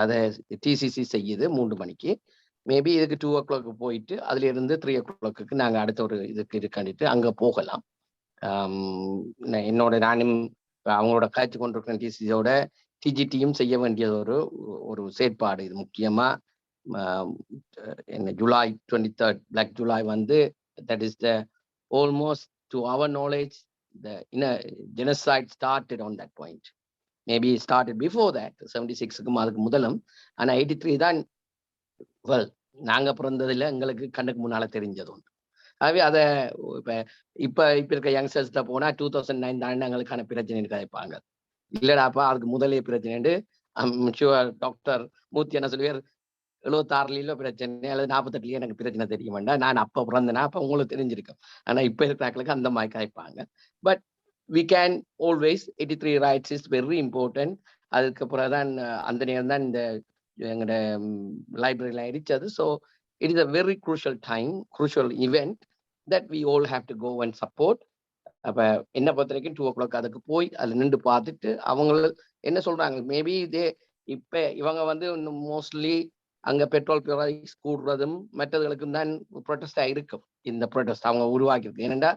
அதை டிசிசி செய்யுது 3 மணிக்கு. மேபி இதுக்கு 2 o'clock போயிட்டு அதுல இருந்து 3 o'clock நாங்கள் அடுத்த ஒரு இதுக்கு இருக்காண்டிட்டு அங்கே போகலாம். என்னோட நானும் அவங்களோட காய்ச்சி கொண்டிருக்கிற டிசிசியோட டிஜிடியும் செய்ய வேண்டியது ஒரு செயற்பாடு. இது முக்கியமா என்ன July 23rd Black July வந்து that is the almost to our knowledge the genocide started on that point. Maybe it started before that 76க்கு அதுக்கு முதலும். ஆனா 83 தான் நாங்க பிறந்ததுல எங்களுக்கு கண்ணுக்கு முன்னால தெரிஞ்சது உண்டு. ஆகவே அதை இப்ப இருக்க யங்ஸ்டர்ஸ்ட போனா 2009 தான் எங்களுக்கான பிரச்சனை கதைப்பாங்க. இல்லடாப்பா அதுக்கு முதலே பிரச்சனை. டாக்டர் மூர்த்தி என்ன சொல்லுவார், 76 பிரச்சனை அல்லது 48 எனக்கு பிரச்சனை தெரிய வேண்டாம், நான் அப்ப பிறந்தேன்னா அப்ப உங்களுக்கு தெரிஞ்சிருக்கும். ஆனா இப்ப இருக்கிறாங்களுக்கு அந்த மாதிரி கதைப்பாங்க. But we can always 83 rights is very important. அதுக்கப்புறம் தான் அந்த நேரம் தான் இந்த எங்களோட லைப்ரரியில் இடிச்சது. So it is a very crucial time, crucial event that we all have to go and support. அப்போ என்ன பொறுத்த வரைக்கும் 2 o'clock அதுக்கு போய் அதில் நின்று பார்த்துட்டு அவங்க என்ன சொல்றாங்க, மேபி இதே இப்போ இவங்க வந்து மோஸ்ட்லி அங்கே பெட்ரோல் ப்ரைஸ் கூடுறதும் மற்றதுகளுக்கும் தான் ப்ரொட்டஸ்டாக இருக்கும். இந்த ப்ரொட்டஸ்ட் அவங்க உருவாக்கியிருக்கு. ஏனெண்டா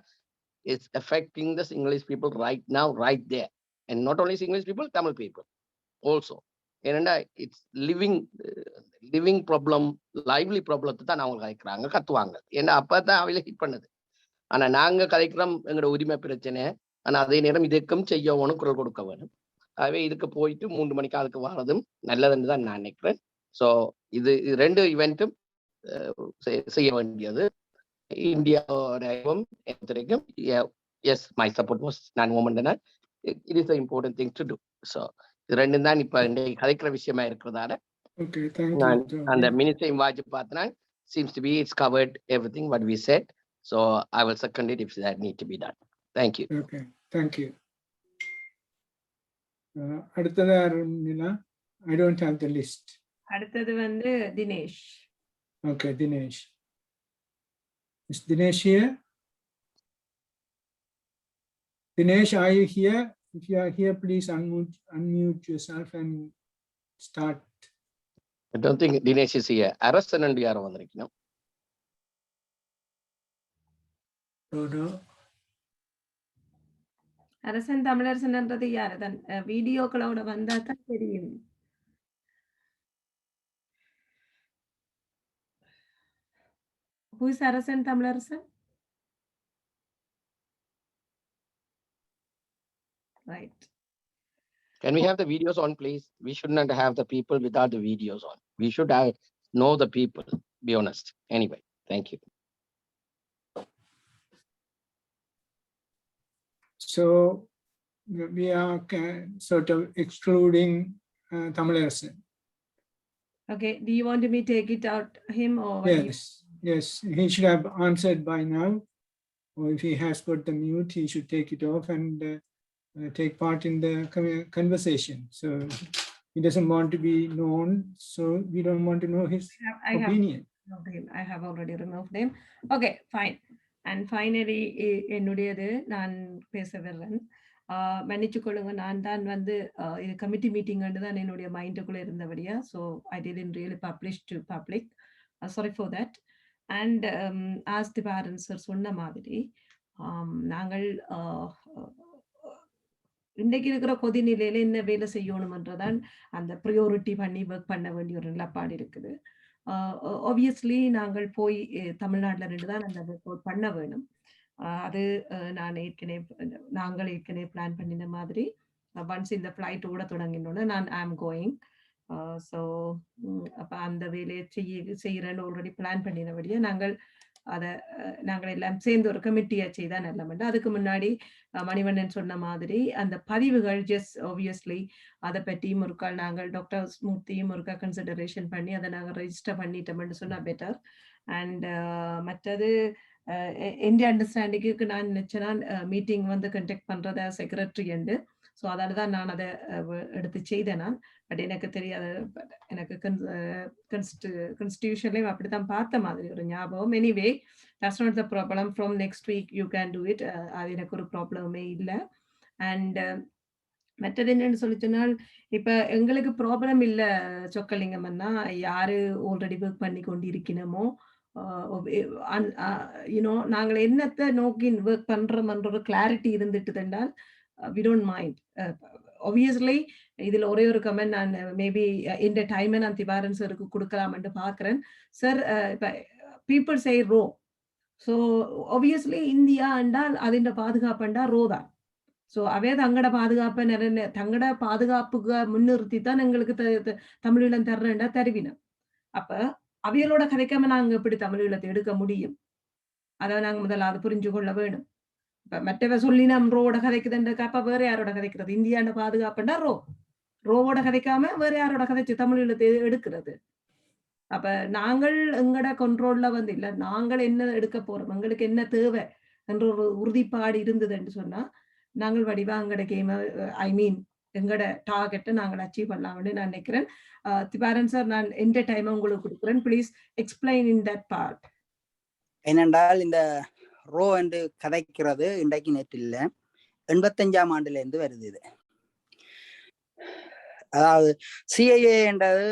it's affecting the English people right now, right there. And not only English people, Tamil people also. And it's living problem, lively problem தான் அவங்க கதைக்கிறாங்க, கத்துவாங்க. ஏன்னா அப்பதான் அவளை ஹிட் பண்ணுது. ஆனா நாங்க கதைக்கிறோம் எங்களோட உரிமை பிரச்சனை. ஆனா அதே நேரம் இதுக்கும் செய்யணும், குரல் கொடுக்க வேணும். ஆகவே இதுக்கு போயிட்டு 3 மணிக்கு அதுக்கு வர்றதும் நல்லதுன்னு தான் நான் நினைக்கிறேன். ஸோ இது 2 ஈவெண்ட்டும் செய்ய வேண்டியது. இந்தியாவோட yes, my support was non-woman. It is an important thing to do. So ரெண்டும் தான் இப்ப கதைக்கிற விஷயமா இருக்கிறதால அந்த மினிஸ்டரையும் வாட்சி பார்த்தனா seems to be it's covered everything what we said. So I will second it if that need to be done. Thank you. Okay, thank you. அடுத்தது நிலா, I don't have the list. அடுத்தது வந்து Dinesh. Okay, Dinesh. Is Dinesh here? Dinesh, are you here? If you are here, please unmute yourself and start. I don't think Dinesh is here. Arasan and யாரோ வந்திருக்கீங்க. அரசன் தமிழரசன்ன்றது யாரு தான் வீடியோக்களோட வந்தா தான் தெரியும். Who is அரசன் Tamilarasan? Right. Can we have the videos on, please? We should not have the people without the videos on. We should know the people, be honest. Anyway, thank you. So we are sort of excluding Tamilarasan. Okay, do you want me to take it out him or? Yes, he should have answered by now. Or if he has got the mute, he should take it off and take part in the conversation. So he doesn't want to be known, so we don't want to know his opinion. I have already removed him. Okay, fine. And finally, என்னுடையது நான் பேச வர்றேன். மன்னிச்சு கொள்ளுங்க, நான் தான் வந்து இது கமிட்டி மீட்டிங் தான் என்னுடைய மைண்டுக்குள்ள இருந்தபடியா. So I didn't really publish to public. Sorry for that. And as the parents சொன்ன மாதிரி நாங்கள் இன்றைக்கு இருக்கிற கொதி நிலையில என்ன வேலை செய்யணும்ன்றதான் அந்த ப்ரியோரிட்டி பண்ணி ஒர்க் பண்ண வேண்டிய ஒரு நிலப்பாடு இருக்குது. ஆப்வியஸ்லி நாங்கள் போய் தமிழ்நாட்டில் ரெண்டு தான் அந்த ஒர்க் பண்ண வேணும். அது நாங்கள் ஏற்கனவே பிளான் பண்ணின மாதிரி ஒன்ஸ் இந்த ஃப்ளைட் ஓட தொடங்கினோன்னு நான் ஐ ஆம் கோயிங். ஸோ அப்போ அந்த வேலையை செய்கிறேன்னு ஆல்ரெடி பிளான் பண்ணினபடியே நாங்கள் எல்லாம் சேர்ந்து ஒரு கமிட்டியை செய்தா நல்லமெண்டு. அதுக்கு முன்னாடி மணிவண்ணன் சொன்ன மாதிரி அந்த பதிவுகள் ஜஸ்ட் ஆப்வியஸ்லி அதை பற்றியும் ஒருக்கா நாங்கள் டாக்டர் மூர்த்தியும் ஒருக்கா கன்சிடரேஷன் பண்ணி அதை நாங்கள் ரெஜிஸ்டர் பண்ணிட்டோம்னு சொன்னால் பெட்டர். அண்ட் மற்றது இந்தியா அண்டர்ஸ்டாண்டிங்க்கு நான் நினைச்சேன்னா மீட்டிங் வந்து கண்டக்ட் பண்றத செக்ரட்டரி என்று. ஸோ அதால தான் நான் அதை எடுத்து செய்தேன் நான். பட் எனக்கு தெரியாது, எனக்கு கான்ஸ்டியூஷன்லேயும் அப்படித்தான் பார்த்த மாதிரி ஒரு ஞாபகம். Anyway that's not the problem. From next week you can do it. அது எனக்கு ஒரு ப்ராப்ளமே இல்லை. அண்ட் மற்றது என்னன்னு சொல்லி சொன்னால் இப்ப எங்களுக்கு ப்ராப்ளம் இல்லை சொக்கலிங்கம்னா யாரு ஆல்ரெடி ஒர்க் பண்ணி கொண்டு இருக்கணுமோ யூனோ நாங்கள் என்னத்தை நோக்கி ஒர்க் பண்றோம்ன்ற ஒரு கிளாரிட்டி இருந்துட்டு என்றால் we don't mind. Obviously இதுல ஒரே ஒரு கமெண்ட் நான் மேபி இந்த டைமை நான் திவாரன் சருக்கு கொடுக்கலாம்னு பாக்குறேன். சார் இப்ப people say row, so obviously India என்றால் அதிண்ட பாதுகாப்புண்டா ரோ தான். ஸோ அவே தங்கட பாதுகாப்பை தங்கட பாதுகாப்புக்கு முன்னிறுத்தி தான் எங்களுக்கு தமிழீழம் தர்றேன்டா தருவினம். அப்ப அவைகளோட கதைக்காம நாங்க எப்படி தமிழீழத்தை எடுக்க முடியும்? அதை நாங்க முதல்ல அதை புரிஞ்சு கொள்ள வேணும். இப்ப மற்றவ சொல்லி நம் ரோட கதைக்குதுன்றக்கா அப்ப வேற யாரோட கதைக்கிறது? இந்தியாண்ட பாதுகாப்புண்டா ரோவோட கதைக்காம வேற யாரோட கதைச்சு தமிழீழத்தை எடுக்கிறது? அப்ப நாங்கள் எங்கட கண்ட்ரோல்ல வந்து இல்ல, நாங்கள் என்ன எடுக்க போறோம், எங்களுக்கு என்ன தேவை என்ற ஒரு உறுதிப்பாடு இருந்தது என்று சொன்னா நாங்கள் வடிவா எங்கட கேம ஐ மீன் எங்கட டார்கெட்டை நாங்கள் அச்சீவ் பண்ணலாம்னு நான் நினைக்கிறேன். திவாரன் சார், நான் எந்த டைம் உங்களுக்கு கொடுக்குறேன், please explain in that part. ஏனென்றால் இந்த ரோ என்று கதைக்கிறது இன்றைக்கு நேற்று இல்லை, 85ஆம் ஆண்டுல இருந்து வருது. இது அதாவது சிஐஏ என்றது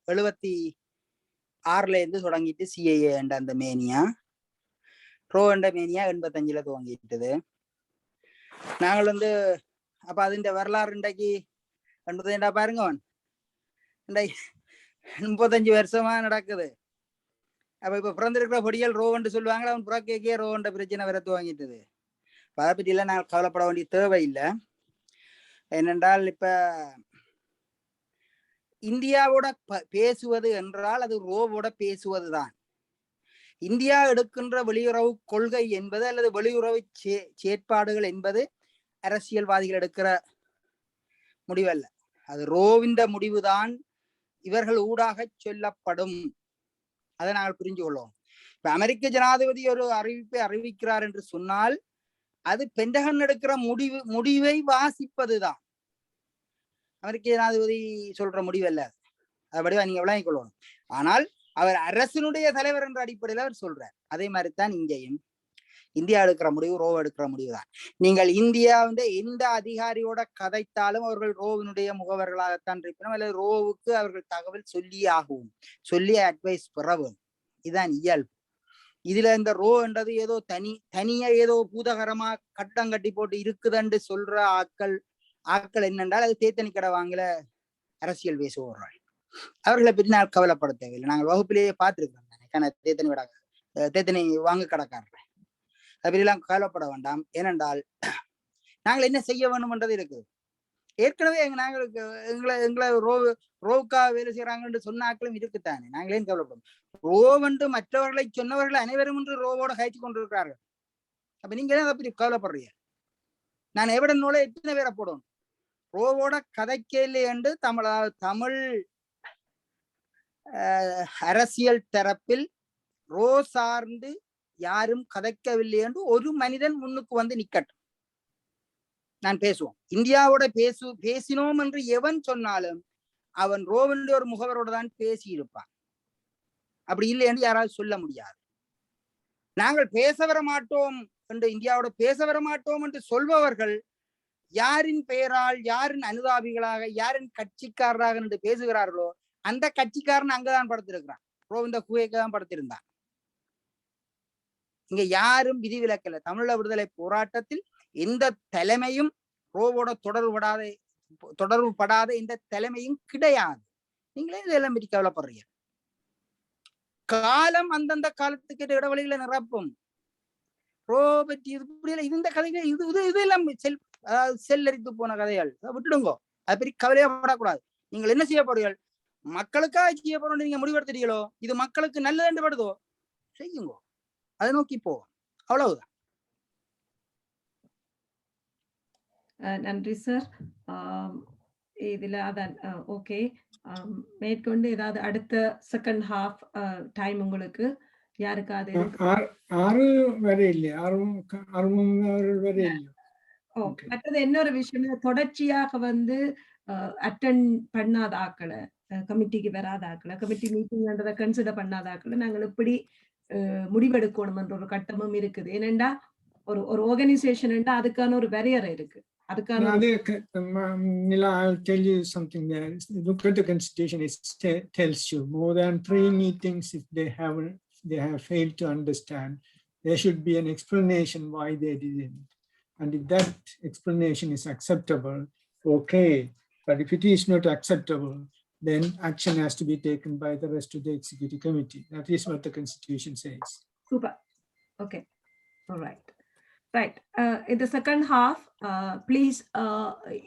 76ல இருந்து தொடங்கிட்டு சிஐஏ என்ற அந்த மேனியா, ரோ என்ற மேனியா 85ல துவங்கிட்டது. நாங்கள் வந்து அப்ப அதுண்ட வரலாறு இன்றைக்கு 85 பாருங்க, இன்றைக்கு 35 வருஷமா நடக்குது. அப்ப இப்ப பிறந்திருக்கிற பொடிகள் ரோவன்று சொல்லுவாங்க, அவன் புறக்கேக்கே ரோவன்ற பிரச்சனை வர துவங்கிட்டது. அதை பற்றி எல்லாம் நாங்கள் கவலைப்பட வேண்டிய தேவையில்லை. ஏனென்றால் இப்ப இந்தியாவோட பேசுவது என்றால் அது ரோவோட பேசுவது தான். இந்தியா எடுக்கின்ற வெளியுறவு கொள்கை என்பது அல்லது வெளியுறவு செயற்பாடுகள் என்பது அரசியல்வாதிகள் எடுக்கிற முடிவல்ல, அது ரோவின் முடிவுதான் இவர்கள் ஊடாக சொல்லப்படும். அதை நாங்கள் புரிஞ்சு கொள்வோம். இப்ப அமெரிக்க ஜனாதிபதி ஒரு அறிவிப்பை அறிவிக்கிறார் என்று சொன்னால் அது பென்டகன் எடுக்கிற முடிவை வாசிப்பதுதான். அமெரிக்க ஜனாதிபதி சொல்ற முடிவு அல்ல, அதை வடிவா நீங்க விளங்கிக் கொள்ளணும். ஆனால் அவர் அரசனுடைய தலைவர் என்ற அடிப்படையில் அவர் சொல்றார். அதே மாதிரிதான் இங்கேயும் இந்தியா எடுக்கிற முடிவு ரோ எடுக்கிற முடிவு தான். நீங்கள் இந்தியா எந்த அதிகாரியோட கதைத்தாலும் அவர்கள் ரோவினுடைய முகவர்களாகத்தான் இருப்பினும், அல்லது ரோவுக்கு அவர்கள் தகவல் சொல்லியே ஆகவும், சொல்லி அட்வைஸ் பெறவும். இதுதான் இயல்பு. இதுல இந்த ரோ என்றது ஏதோ தனியா ஏதோ பூதகரமா கட்டம் கட்டி போட்டு இருக்குதுன்னு சொல்ற ஆட்கள் என்னென்றால் அது தேத்தனி கடை வாங்கல அரசியல் பேசுவோர்கள். அவர்களை பற்றி நான் கவலைப்பட தேவையில்லை. நாங்கள் வகுப்பிலேயே பார்த்திருக்கிறோம் தேத்தனி வாங்க கடைக்காரர்கள். அப்படிலாம் கவலைப்பட வேண்டாம். ஏனென்றால் நாங்கள் என்ன செய்ய வேண்டும்ன்றது இருக்குது. ஏற்கனவே எங்களை ரோவுக்கா வேலை செய்யறாங்கன்னு சொன்ன ஆட்களும் இருக்குத்தானே. நாங்களே கவலைப்படும். ரோவென்று மற்றவர்களை சொன்னவர்கள் அனைவரும் என்று ரோவோட கழிச்சு கொண்டிருக்கிறார்கள். அப்ப நீங்க அதை பற்றி கவலைப்படுறீங்க? நான் எவிடனோட எத்தனை பேரை போடணும்? ரோவோட கதைக்கேலே என்று தமிழ் அரசியல் தரப்பில் ரோ சார்ந்து யாரும் கதைக்கவில்லை என்று ஒரு மனிதன் முன்னுக்கு வந்து நிக்கட்டும், நான் பேசுவோம். இந்தியாவோட பேசினோம் என்று எவன் சொன்னாலும் அவன் ரோவனுடைய ஒரு முகவரோட தான் பேசி இருப்பான். அப்படி இல்லை என்று யாராவது சொல்ல முடியாது. நாங்கள் பேச வர மாட்டோம் என்று, இந்தியாவோட பேச வர மாட்டோம் என்று சொல்பவர்கள் யாரின் பெயரால், யாரின் அனுதாபிகளாக, யாரின் கட்சிக்காரராக என்று பேசுகிறார்களோ அந்த கட்சிக்காரன் அங்கதான் படுத்திருக்கிறான். ரோவிந்த குவேக்கு தான் படுத்திருந்தான். இங்க யாரும் விதிவிலக்கல்ல. தமிழீழ விடுதலை போராட்டத்தில் எந்த தலைமையும் ரோவோட தொடர்புபடாத எந்த தலைமையும் கிடையாது. நீங்களே இதெல்லாம் பற்றி கவலைப்படுறீங்க. காலம் அந்தந்த காலத்துக்கு இடைவெளிகளை நிரப்பும். ரோ பற்றி இந்த கதைகள் இதெல்லாம் அதாவது செல்லரித்து போன கதைகள் விட்டுடுங்கோ. அது பெரிய கவலையப்படக்கூடாது. நீங்கள் என்ன செய்யப்படுவீர்கள்? மக்களுக்காக செய்யப்படும் நீங்க முடிவெடுத்துட்டீங்களோ, இது மக்களுக்கு நல்லது என்று படுதோ செய்யுங்க, அதை நோக்கி போவோம். அவ்வளவுதான். நன்றி சார். இதுல அதான் ஓகே. மேற்கொண்டு ஏதாவது அடுத்த செகண்ட் ஹாஃப் டைம் உங்களுக்கு யாருக்காவது ஆறு வரை இல்லை, வரை இல்லை. மற்றது இன்னொரு விஷயம், தொடர்ச்சியாக வந்து அட்டன் பண்ணாத ஆக்களை, கமிட்டிக்கு வராத ஆக்களை, கமிட்டி மீட்டிங்ன்றதை கன்சிடர் பண்ணாத ஆக்களை நாங்கள் எப்படி முடிவெடுக்கணும் என்ற ஒரு கட்டமும் இருக்குது. ஏனெண்டா ஒரு ஆர்கனைசேஷன் அதுக்கான ஒரு பேரியர் இருக்கு. Nila, I'll tell you something there. Look at the constitution. It tells you more than 3 meetings. If they have failed to understand, there should be an explanation why they didn't. And if that explanation is acceptable, okay. But if it is not acceptable, then action has to be taken by the rest of the executive committee. That is what the constitution says. Super. Okay. All right. Right. In the second half, please,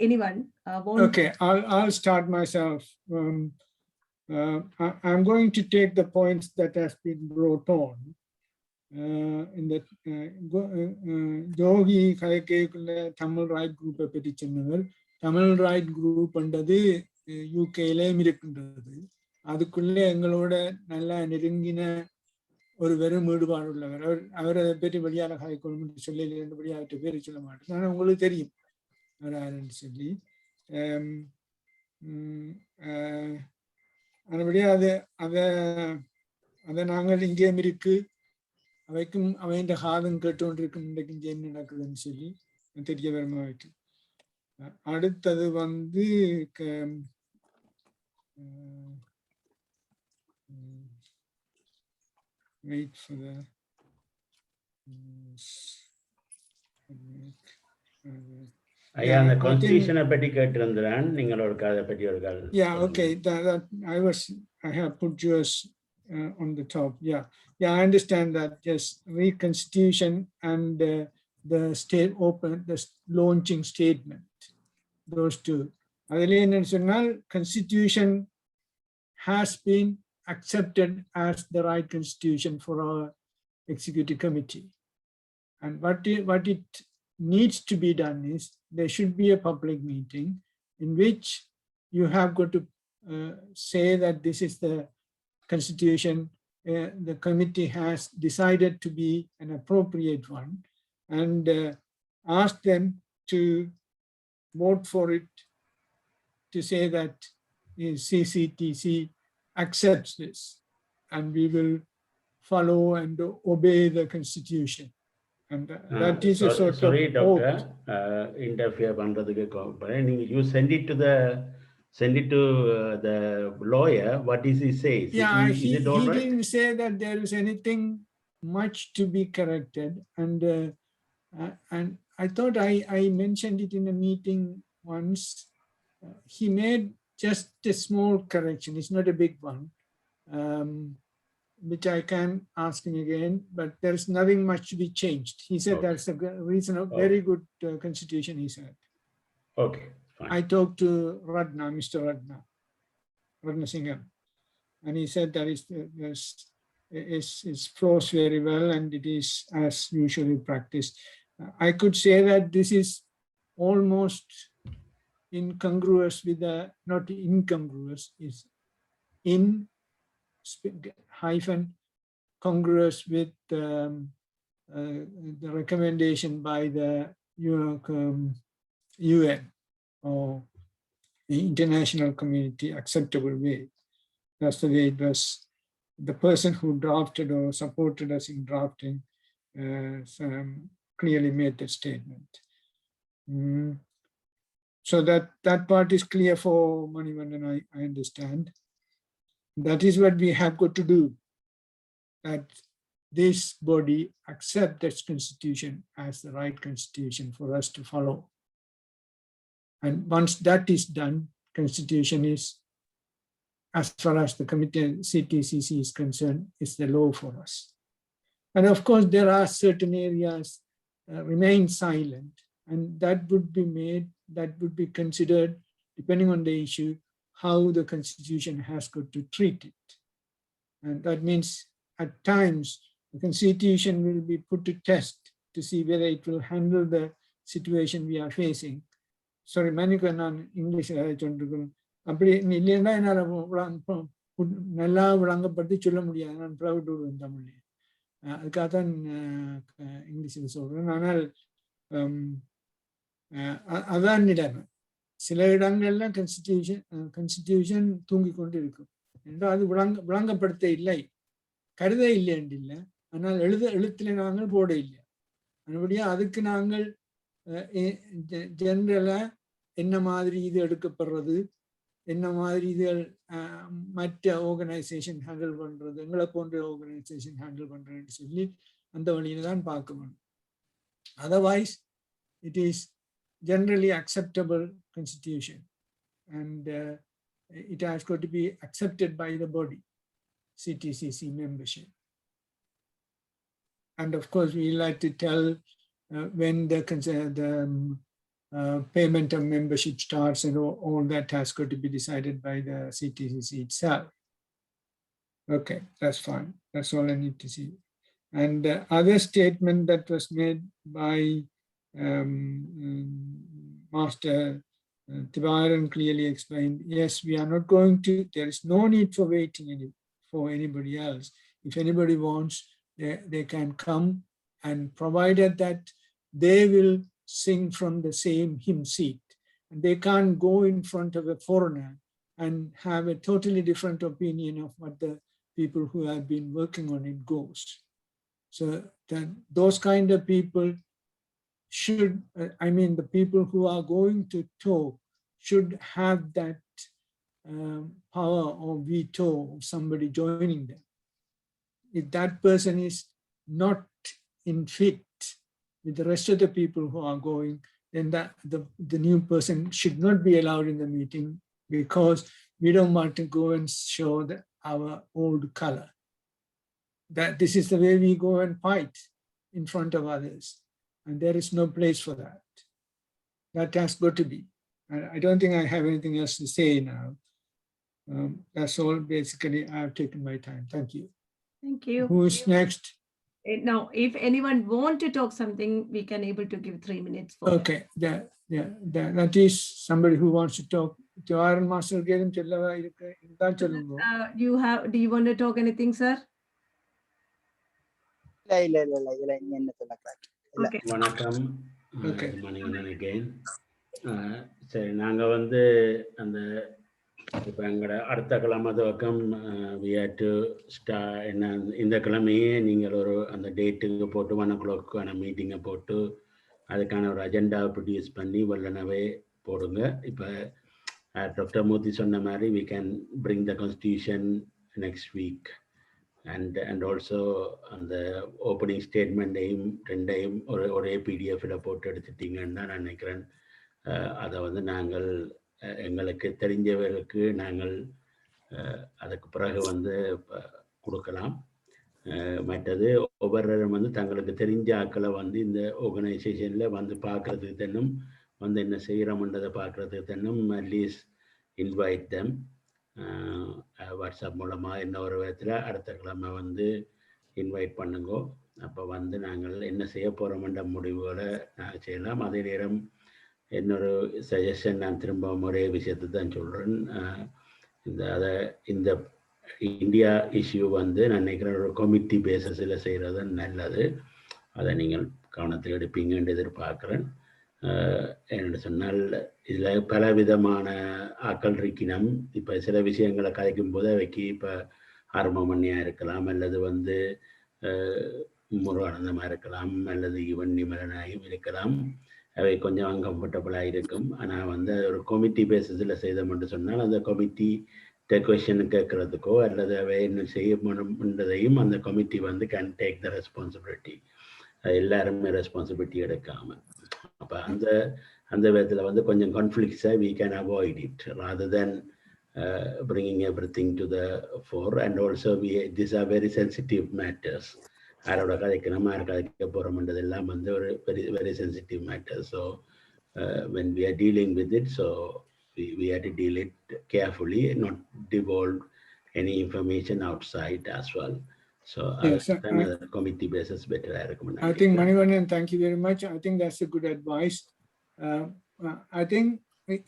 anyone want? Okay, I'll start myself. I'm going to take the points that has been brought on. In the Jogi Kayakekula Tamil Right Group petitioner, Tamil Right Group under the UK Lemirikundu. அதுக்குள்ளே எங்களோட நல்லா நெருங்கின ஒரு வெறும் ஈடுபாடு உள்ளவர். அவரை பற்றி வெளியாக காய்க்கணும்னு சொல்லி 2 படியாக பேர் சொல்ல மாட்டேன். ஆனால் உங்களுக்கு தெரியும் அவர் யாருன்னு சொல்லி. அதுபடியாக அதை நாங்கள் இங்கேயும் இருக்கு, அவைக்கும் அவையின் காதம் கேட்டுக்கொண்டிருக்கும் இன்றைக்கு இங்கே என்ன நடக்குதுன்னு சொல்லி தெரிய வருமா வைக்கும். அடுத்தது வந்து wait for the ஐயா அந்த கான்ஸ்டிடியூஷனை பற்றி கேட்டிருந்தான், நீங்கள் ஒரு கதை பற்றி ஒரு கதை. Yeah, okay, that I have put yours on the top. Yeah, I understand that. Yes, reconstitution and the state open, the launching statement, those two. அதிலே என்ன சொன்னால், constitution has been accepted as the right constitution for our executive committee. And what it needs to be done is there should be a public meeting in which you have got to say that this is the constitution the committee has decided to be an appropriate one, and ask them to vote for it, to say that CCTC accepts this and we will follow and obey the constitution. And that is a sort sorry, of doctor, interfere பண்றதுக்கு கோபப்படுறேன். You send it to the lawyer. What does he say? Yeah, he right? didn't say that there is anything much to be corrected, and I thought I mentioned it in a meeting once. He made just a small correction. It's not a big one, which I can ask him again, but there's nothing much to be changed. He said okay. That's a reason of very good constitution, he said. Okay, fine. I talked to Mr. Radna Singham, and he said that it flows very well and it is as usually practiced. I could say that this is almost incongruous with the, not incongruous, is in hyphen congruous with the recommendation by the UN or the international community acceptable way. That's the way it was. The person who drafted or supported us in drafting clearly made that statement. So that part is clear for Manivandan, I understand. That is what we have got to do, that this body accept this constitution as the right constitution for us to follow. And once that is done, constitution is, as far as the committee CTCC is concerned, is the law for us. And of course, there are certain areas remain silent, and that would be considered, depending on the issue, how the Constitution has got to treat it. And that means at times the Constitution will be put to test to see whether it will handle the situation we are facing. Sorry, மன்னிக்க நான் இங்கிலீஷில் சொல்லிருக்கேன். அப்படி இல்லைன்னா என்னால் நல்லா விளங்கப்படுத்தி சொல்ல முடியாது. நான் ப்ரௌட் விடுவேன் தமிழ்ல. அதுக்காக தான் இங்கிலீஷில் சொல்றேன். ஆனால் அதான் நிலைமை. சில இடங்கள்ல கன்ஸ்டிடியூஷன் தூங்கி கொண்டு இருக்கும் என்றால் அது விளங்கப்படுத்த இல்லை, கருத இல்லை என்று இல்லை, ஆனால் எழுத்துல நாங்கள் போட இல்லை. அதுபடியா அதுக்கு நாங்கள் ஜெனரலா என்ன மாதிரி இது எடுக்கப்படுறது, என்ன மாதிரி இதுகள் மற்ற ஆர்கனைசேஷன் ஹேண்டில் பண்றது, எங்களை போன்ற ஆர்கனைசேஷன் ஹேண்டில் பண்றதுன்னு சொல்லி அந்த வழியில தான் பார்க்கணும். Otherwise it is generally acceptable constitution, and it has got to be accepted by the body, CTCC membership. And of course, we like to tell when the payment of membership starts, and all that has got to be decided by the CTCC itself. Okay, that's fine. That's all I need to see. And the other statement that was made by Master Tivaran clearly explained, yes, we are not going to, there is no need for waiting for anybody else. If anybody wants, they can come, and provided that they will sing from the same hymn seat. And they can't go in front of a foreigner and have a totally different opinion of what the people who have been working on it goes. So then those kind of people should, the people who are going to talk should have that power or veto of somebody joining them. If that person is not in fit with the rest of the people who are going, then the new person should not be allowed in the meeting, because we don't want to go and show our old color. That this is the way we go and fight in front of others. And there is no place for that. That has got to be. I don't think I have anything else to say now. That's all. Basically, I have taken my time. Thank you. Thank you. Who's next? Now, if anyone want to talk something, we can able to give 3 minutes. For Okay, that is somebody who wants to talk. Do you want to talk anything, sir? இல்ல என்ன சொல்லக்கூடாது. Okay. வணக்கம். Okay. Good morning again. சரி, நாங்கள் அந்த இப்போ எங்களோட அடுத்த கிழமை துவக்கம் we had to start என்ன இந்த கிழமையே நீங்கள் அந்த டேட்டுக்கு போட்டு 1 o'clock மீட்டிங்கை போட்டு அதுக்கான ஒரு அஜெண்டாவை ப்ரொடியூஸ் பண்ணி வெள்ளனவே போடுங்க. இப்போ டாக்டர் மூர்த்தி சொன்ன மாதிரி we can bring the constitution next week. And also அந்த ஓப்பனிங் ஸ்டேட்மெண்ட்டையும் ரெண்டையும் ஒரே பிடிஎஃப்ல போட்டு எடுத்துட்டீங்கன்னு தான் நான் நினைக்கிறேன். அதை நாங்கள் எங்களுக்கு தெரிஞ்சவர்களுக்கு நாங்கள் அதுக்கு பிறகு கொடுக்கலாம். மற்றது ஒவ்வொருவரும் தங்களுக்கு தெரிஞ்ச ஆக்களை இந்த ஆர்கனைசேஷனில் பார்க்குறதுக்கு தன்னும் என்ன செய்கிறோம்ன்றதை பார்க்குறதுக்கு தன்னும் அட்லீஸ்ட் இன்வைட் தம். வாட்ஸ்அப் மூலமாக என்ன ஒரு விதத்தில் அடுத்த கிழமை இன்வைட் பண்ணுங்கோ. அப்போ நாங்கள் என்ன செய்ய போகிறோம்ன்ற முடிவுகளை நாங்கள் செய்யலாம். அதே நேரம் இன்னொரு சஜஷன், நான் திரும்ப ஒரே விஷயத்தை தான் சொல்கிறேன். இந்த இந்தியா இஷ்யூ நான் நினைக்கிறேன் ஒரு கமிட்டி பேசஸில் செய்கிறது நல்லது. அதை நீங்கள் கவனத்தில் எடுப்பீங்கன்னு எதிர்பார்க்குறேன். என்னென்னு சொன்னால் இதில் பல விதமான ஆக்கள் இருக்கணும். இப்போ சில விஷயங்களை கதைக்கும் போது அவைக்கு இப்போ ஆர்வமணியாக இருக்கலாம், அல்லது முருகானந்தமாக இருக்கலாம், அல்லது ஈவன் நிமலனாயும் இருக்கலாம். அவை கொஞ்சம் அன்கம்ஃபர்டபுளாக இருக்கும். ஆனால் ஒரு கமிட்டி பேசஸில் செய்தோம்னு சொன்னால் அந்த கமிட்டி கொஷன் கேட்குறதுக்கோ அல்லது அவை என்ன செய்யணுன்றதையும் அந்த committee can take the responsibility. எல்லாருமே ரெஸ்பான்சிபிலிட்டி எடுக்காமல். அப்போ அந்த விதத்தில் கொஞ்சம் கான்ஃப்ளிக்ஸை we can avoid it rather than bringing everything to the fore. And also these are very sensitive matters. யாரோட கதைக்கணும் யார் கதைக்க போகிறோம்ன்றதெல்லாம் வந்து ஒரு very sensitive matter. So when we are dealing with it, so we have to deal it carefully and not divulge any information outside as well. So Yes, another committee basis better, I recommend. I think Manivandan, thank you very much. I think that's a good advice. I think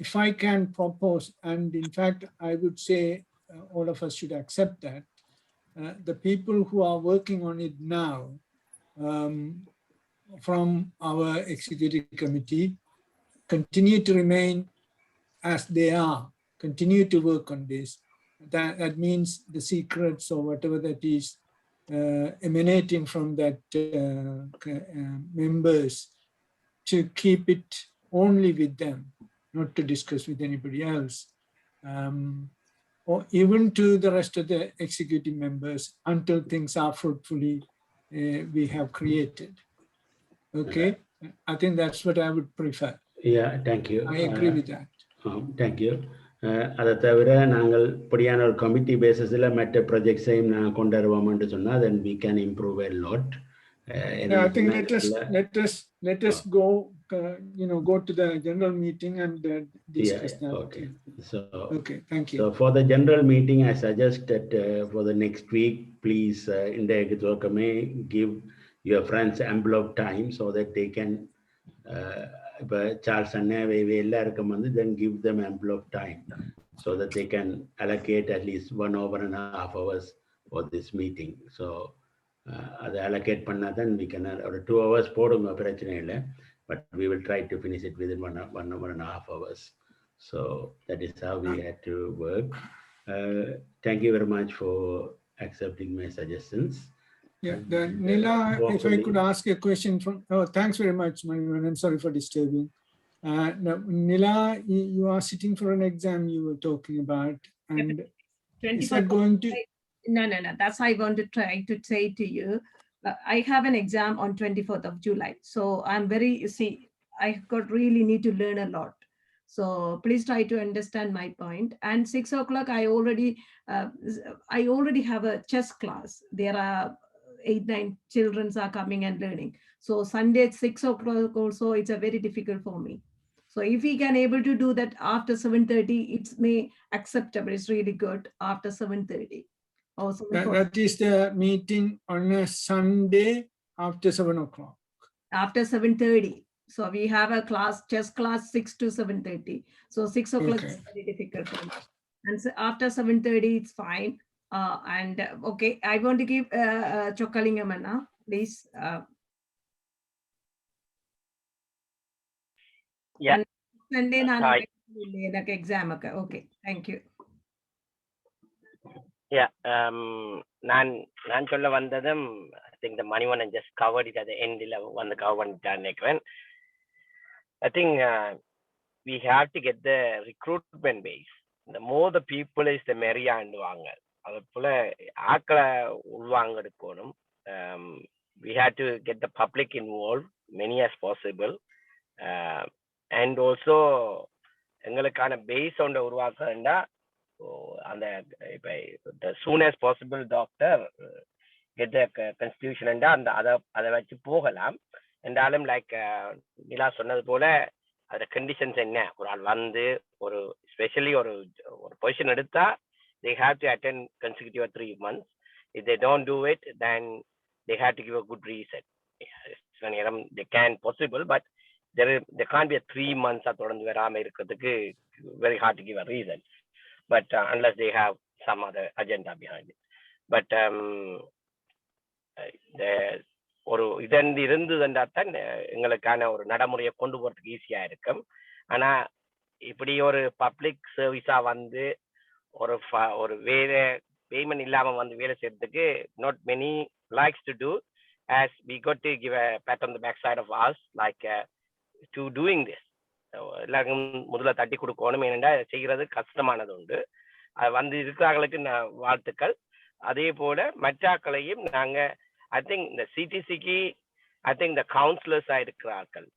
if I can propose, and in fact, I would say all of us should accept that the people who are working on it now from our executive committee continue to remain as they are, continue to work on this. That means the secrets or whatever that is emanating from that members, to keep it only with them, not to discuss with anybody else, or even to the rest of the executive members until things are fruitfully we have created. Okay, I think that's what I would prefer. Yeah, thank you. I agree with that. Thank you. அதை தவிர நாங்கள் இப்படியான ஒரு committee பேசிஸில் மற்ற ப்ராஜெக்ட்ஸையும் நான் கொண்டு வருவோம்னு சொன்னால் then we can improve a lot. I think let us go go to the general meeting and discuss that. Okay. So okay, thank you. So for the general meeting, I suggest that for the next week, please give your friends ample of time so that they can Charles and then give them ample of time so that they can allocate at least 1.5 hours for this meeting. So அதை allocate பண்ணாதான் we can ஒரு 2 hours போடுங்க பிரச்சனை இல்லை, but we will try to finish it within 1.5 hours. So that is how we had to work. Thank you very much for accepting my suggestions. Yeah, Nila, if I could ask a question from, thanks very much, Manivan. I'm sorry for disturbing. Now, Nila, you are sitting for an exam you were talking about, and is that going to? No. That's I want to try to say to you. I have an exam on 24th of July. So I'm I really need to learn a lot. So please try to understand my point. And 6 o'clock, I already have a chess class. There are 8-9 children are coming and learning. So Sunday at 6 o'clock also, it's a very difficult for me. So if we can able to do that after 7:30, it's may acceptable. It's really good after 7:30. Also, that is the meeting on a Sunday after 7 o'clock. After 7:30. So we have a chess class 6 to 7:30. So 6 o'clock is very difficult for me. And so after 7:30, it's fine. Okay, I want to give Chokkalingamana, please. Yeah. Sunday Hi. exam. Okay, thank you. Yeah. நான் சொல்ல வந்ததும் I think the Manivandan just covered it at the end வந்து cover பண்ணிட்டான்னு நினைக்கிறேன். I think we have to get the recruitment base. The more the people is the merriyaண்டுவாங்க. அது போல ஆக்களை உள்வாங்க எடுக்கணும். We have to get the public involved, many as possible. And also எங்களுக்கான base ஒன்றை உருவாக்கண்டா அந்த இப்போ the soon as possible doctor get the constitution and அதை வச்சு போகலாம். என்றாலும் லைக் நிலா சொன்னது போல அதோட கண்டிஷன்ஸ் என்ன, ஒரு ஆள் வந்து ஒரு ஸ்பெஷலி ஒரு பொசிஷன் எடுத்தா they have to attend consecutive 3 months. If they don't do it, then they have to give a good reason. They can possible, but there can't be a 3 months தொடர்ந்து வராம இருக்கிறதுக்கு very hard to give a reason. But unless they have some other agenda behind it. But ஒரு இதன் இருந்ததுன்றா தான் எங்களுக்கான ஒரு நடைமுறையை கொண்டு போறதுக்கு ஈஸியா இருக்கும். ஆனா இப்படி ஒரு பப்ளிக் சர்வீஸா வந்து ஒரு வேற பேமெண்ட் இல்லாம வந்து வேலை செய்யறதுக்கு not many likes to do, as we got to give a pat on the back side of us like to doing this. எல்லாருக்கும் முதல்ல தட்டி கொடுக்கணும், ஏனென்றா செய்யறது கஷ்டமானது உண்டு. அது வந்து இருக்கிறவங்களுக்கு வாழ்த்துக்கள். அதே போல மற்றாக்களையும் நாங்க ஐ திங்க் இந்த சிடிசிக்கு ஐ திங்க் இந்த கவுன்சிலர்ஸா இருக்கிறார்கள்,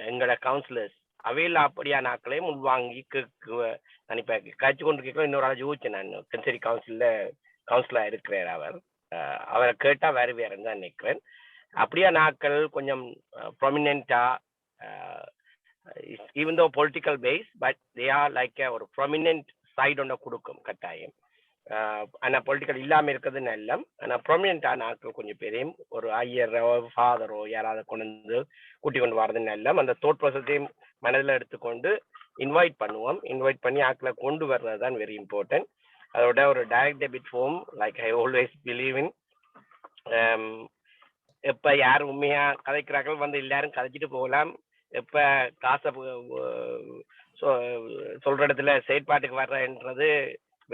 எங்களோட கவுன்சிலர்ஸ் அவையில் அப்படியான ஆக்களையும் உள்வாங்கி நான் இப்ப கழிச்சு கொண்டு கேட்கலாம். இன்னொரு ஆள் யோசிச்சேன், நான் கன்சரி கவுன்சிலா இருக்கிறார் அவர். அவரை கேட்டா வேறுன்னு தான் நினைக்கிறேன். அப்படியா நாட்கள் கொஞ்சம் ப்ரொமினென்ட்டா even though political base, but they are like ஒரு ப்ரொமினென்ட் சைடு ஒன்றை கொடுக்கும் கட்டாயம். ஆனா பொலிட்டிக்கல் இல்லாம இருக்கிறதுன்னு இல்லை, ஆனா ப்ரொமினென்டான ஆட்கள் கொஞ்சம் பேரையும் ஒரு ஐயரோ ஃபாதரோ யாராவது கொண்டு வந்து கூட்டி கொண்டு வரதுன்னு இல்லை, அந்த தோட் ப்ராசஸையும் மனதில் எடுத்துக்கொண்டு இன்வைட் பண்ணுவோம். இன்வைட் பண்ணி ஆட்களை கொண்டு வர்றது தான் வெரி இம்பார்ட்டன்ட். அதோட ஒரு direct debit form like I always believe in. எப்ப யார் உண்மையா கதைக்கிறார்கள் வந்து எல்லாரும் கதைச்சிட்டு போகலாம். எப்ப காசை சொல்ற இடத்துல செயற்பாட்டுக்கு வர்றன்றது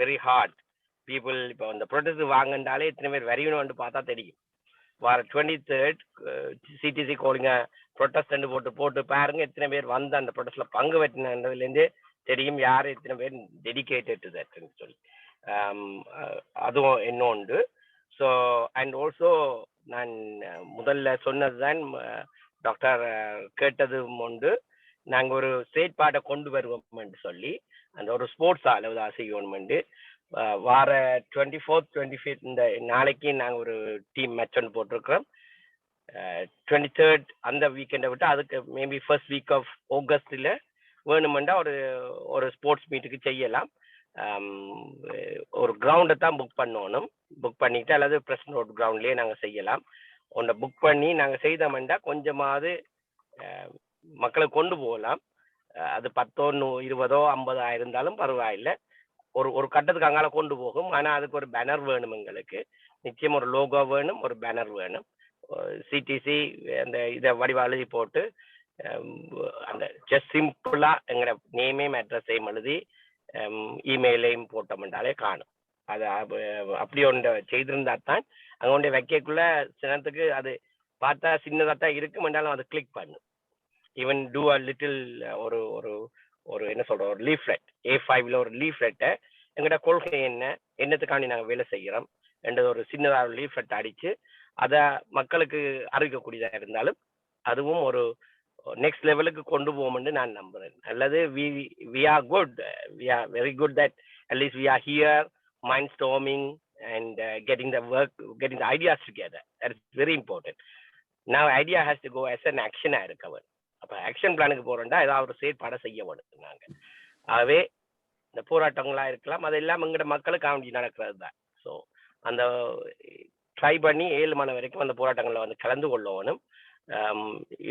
வெரி ஹார்ட். பீப்புள் இப்போ அந்த ப்ரொடெஸ்ட் வாங்கினாலே எத்தனை பேர் வரையணும்னு பார்த்தா தெரியும். வர 23rd CTC கோலிங்க ப்ரொட்டஸ்ட் போட்டு பாருங்க எத்தனை பேர் வந்து அந்த ப்ரொடெஸ்ட்ல பங்கு பெற்றினதுலேருந்தே தெரியும் யார் எத்தனை பேர் டெடிகேட்டட் டு தட்னு சொல்லி. அதுவும் என்ன உண்டு. ஸோ அண்ட் ஆல்சோ நான் முதல்ல சொன்னதுதான் டாக்டர் கேட்டதும் உண்டு. நாங்கள் ஒரு செயற்பாட்டை கொண்டு வருவோம்னு சொல்லி அந்த ஒரு ஸ்போர்ட்ஸ் அளவு செய்யணும்னு வார 24th 25th இந்த நாளைக்கு நாங்கள் ஒரு டீம் மேட்ச் ஒன்று போட்டிருக்கிறோம். 23rd அந்த வீக்கெண்டை விட்டு அதுக்கு மேபி ஃபர்ஸ்ட் வீக் ஆஃப் ஆகஸ்டில் வேணுமெண்டா ஒரு ஸ்போர்ட்ஸ் மீட்டுக்கு செய்யலாம். ஒரு கிரவுண்டை தான் புக் பண்ணணும். புக் பண்ணிட்டு அல்லது பிரஸ் ரோட் கிரவுண்ட்லேயே நாங்கள் செய்யலாம். ஒன்றை புக் பண்ணி நாங்கள் செய்தோம்னா கொஞ்சமாவது மக்களை கொண்டு போகலாம். அது 10, 20, 50 இருந்தாலும் பரவாயில்லை. ஒரு கட்டத்துக்கு அங்கால கொண்டு போகும். ஆனால் அதுக்கு ஒரு பேனர் வேணும். எங்களுக்கு நிச்சயம் ஒரு லோகோ வேணும், ஒரு பேனர் வேணும். சிடிசி அந்த இதை வடிவ எழுதி போட்டு அந்த ஜஸ்ட் சிம்பிளா எங்களோட நேமையும் அட்ரஸையும் எழுதி இமெயிலையும் போட்டோம்னாலே காணும். அது அப்படி ஒன்றை செய்திருந்தா தான் அங்கே ஒன்றை வைக்கக்குள்ள சின்னத்துக்கு அது பார்த்தா சின்னதாக தான் இருக்கும் என்றாலும் அதை கிளிக் பண்ணும். ஈவன் டூ அ லிட்டில் ஒரு ஒரு ஒரு என்ன சொல்ற ஒரு லீஃப்லெட் A5ல ஒரு லீஃப்லெட்டை எங்கள்கிட்ட கொள்கை என்னத்துக்காண்டி நாங்கள் வேலை செய்கிறோம் என்றது ஒரு சின்னதாக லீஃப்லெட் அடிச்சு அதை மக்களுக்கு அறிவிக்கக்கூடியதாக இருந்தாலும் அதுவும் ஒரு நெக்ஸ்ட் லெவலுக்கு கொண்டு போவோம்னு நான் நம்புறேன். அல்லது we are good, we are very good that at least we are here mind storming and getting the ideas together. That is very important. Now idea has to go as an action இருக்கவர். அப்ப action பிளானுக்கு போறோம்டா ஏதாவது ஒரு செயற்பாடை செய்ய வேணும். நாங்க ஆகவே இந்த போராட்டங்களா இருக்கலாம், அதெல்லாம் எங்கட மக்களுக்கு காண்டி நடக்கிறது தான். ஸோ அந்த ட்ரை பண்ணி 7 மணி வரைக்கும் அந்த போராட்டங்களில் வந்து கலந்து கொள்ளணும்.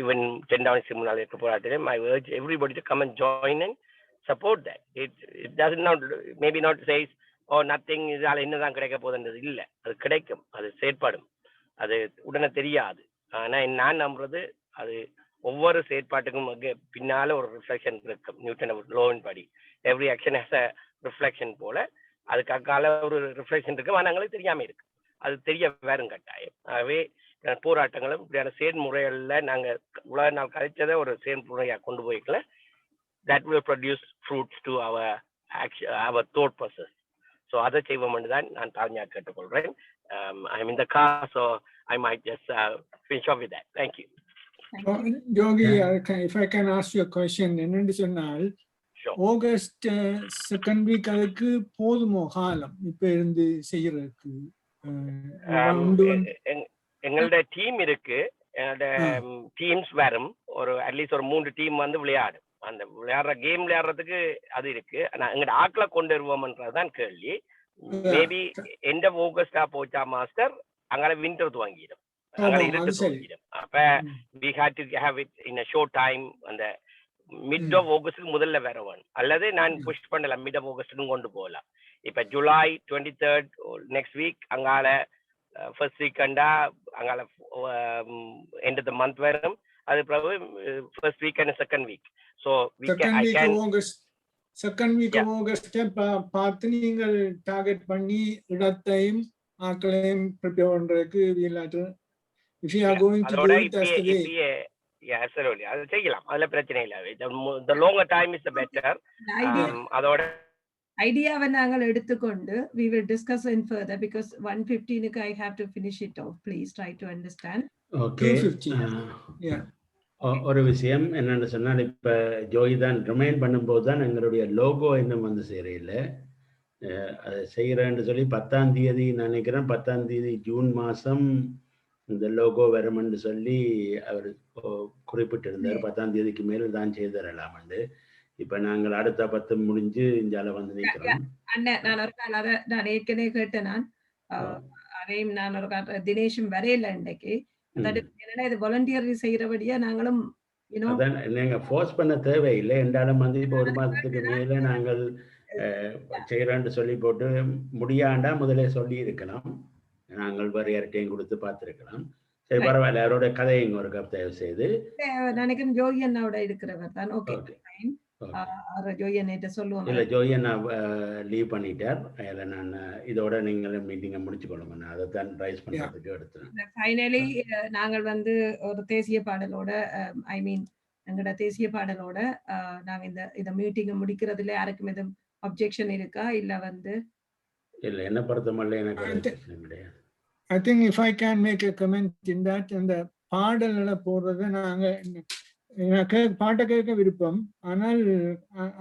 Even 10 down முன்னாள் இருக்க போராட்டம் I urge everybody to come and join and support that. It does not maybe not says oh nothing இதால என்னதான் கிடைக்க போகுதுன்றது இல்லை. அது கிடைக்கும், அது செயற்படும், அது உடனே தெரியாது. ஆனால் நான் நம்புறது அது ஒவ்வொரு செயற்பாட்டுக்கும் பின்னால ஒரு ரிஃப்ளெக்ஷன் இருக்கும். நியூட்டன் லோவின் படி every action has a reflection போல அதுக்காக ஒரு ரிஃப்ளெக்ஷன் இருக்கும். ஆனால் எங்களுக்கு தெரியாம இருக்கு, அது தெரிய வேறும் கட்டாயம். ஆகவே போராட்டங்களும் இப்படியான செயல்முறைகளில் நாங்கள் உலக நாள் கழிச்சதை ஒரு செயல்முறையாக கொண்டு போய்க்கல. that will produce fruits to our action, our thought process. So அதை செய்வோம்னு தான் நான் தாழ்மையாக கேட்டுக்கொள்கிறேன். I'm in the car, so I might just finish off with that. Thank you. Yogi, if I can ask you a question, என்னன்னு சொன்னால் August 2nd week அதுக்கு போதுமோ காலம் இப்ப இருந்து செய்யறதுக்கு? எங்களோட டீம் இருக்கு, என்னோட டீம்ஸ் வரும். ஒரு அட்லீஸ்ட் ஒரு 3 டீம் வந்து விளையாடும். அந்த விளையாடுற கேம் விளையாடுறதுக்கு அது இருக்கு. ஆனா எங்களோட ஆக்களை கொண்டு வருவோம்ன்றதுதான் கேள்வி. மேபி எண்ட் ஆஃப் ஆகஸ்டா போச்சா மாஸ்டர் அங்கால விண்டர் துவங்கிடும், அங்கால இருட்டு துவங்கிடும். அப்ப we had to have it in a short time. அந்த மிட் ஆஃப் ஆகஸ்டுக்கு முதல்ல வேற வேணும், அல்லது நான் புஷ் பண்ணலாம் மிட் ஆஃப் ஆகஸ்டுக்கும் கொண்டு போகலாம். இப்ப ஜூலை 23rd நெக்ஸ்ட் வீக் அங்கால ஃபர்ஸ்ட் வீக்கண்டா அங்கால எண்ட் ஆஃப் த மந்த் வரும். அது பிறகு first week and second week. So second week of August பார்த்து நீங்கள் டார்கெட் பண்ணி இடத்தையும் ஆக்களையும் ப்ரிப்பேர் பண்றதுக்கு if you are going to do it as the way. Yeah, absolutely. அது செய்யலாம், அதுல பிரச்சனை இல்லை. the longer time is the better. அதோட ஐடியாவை நாங்கள் எடுத்துக்கொண்டு we will discuss in further because 1:15க்கு I have to finish it off. Please try to understand. Okay. 2:15. Yeah. ஒரு விஷயம் என்னன்னு சொன்னால், இப்ப ஜோய் தான் ரிமைண்ட் பண்ணும்போது தான் எங்களுடைய லோகோ இன்னும் வந்து சேரையில். அதை செய்கிறேன்னு சொல்லி 10ஆம் தேதி நினைக்கிறேன், 10ஆம் தேதி ஜூன் மாதம் இந்த லோகோ வரும்னு சொல்லி அவர் குறிப்பிட்டிருந்தார். 10ஆம் தேதிக்கு மேல் தான் செய்தரலாம்னு. இப்ப நாங்கள் அடுத்த 10 முடிஞ்சு இந்தியால வந்து நிற்கிறோம். அண்ணன் நான் ஒரு கால் அதை நான் ஏற்கனவே கேட்டேன். நான் அதையும் நான் ஒரு தினேஷும் வரையில இன்றைக்கு. என்னன்னா இது வாலண்டியர் செய்யறபடியா நாங்களும் நீங்க ஃபோர்ஸ் பண்ண தேவையில்லை என்றாலும் வந்து இப்போ 1 மாதத்துக்கு மேல நாங்கள் செய்யறேன்னு சொல்லி போட்டு முடியாண்டா முதலே சொல்லி இருக்கலாம். நாங்கள் வேற யார்ட்டையும் கொடுத்து பார்த்திருக்கலாம். சரி பரவாயில்ல, அவரோட கதையை இங்க ஒரு தயவு செய்து நினைக்கிறேன் ஜோயி அண்ணாவோட இருக்கிறவர் தான். ஓகே ஜோயி அண்ணா சொல்லுவோம். இல்ல ஜோயி அண்ணா லீவ் பண்ணிட்டார். அதில் நான் இதோட நீங்களும் மீட்டிங்கை முடிச்சு கொள்ளுங்க. அதை தான் ரைஸ் பண்றதுக்கு எடுத்தேன். ஃபைனலி நாங்கள் வந்து ஒரு தேசிய பாடலோட ஐ மீன் எங்களோட தேசிய பாடலோட நாங்க இந்த மீட்டிங்கை முடிக்கிறதுல யாருக்கும் எதுவும் அப்ஜெக்ஷன் இருக்கா? இல்ல வந்து இல்ல என்ன பொறுத்தமல்ல எனக்கு கிடையாது. I think if I can make a comment in that, அந்த பாடல்களை போடுறது நாங்க பாட்டை கேட்க விருப்பம், ஆனால்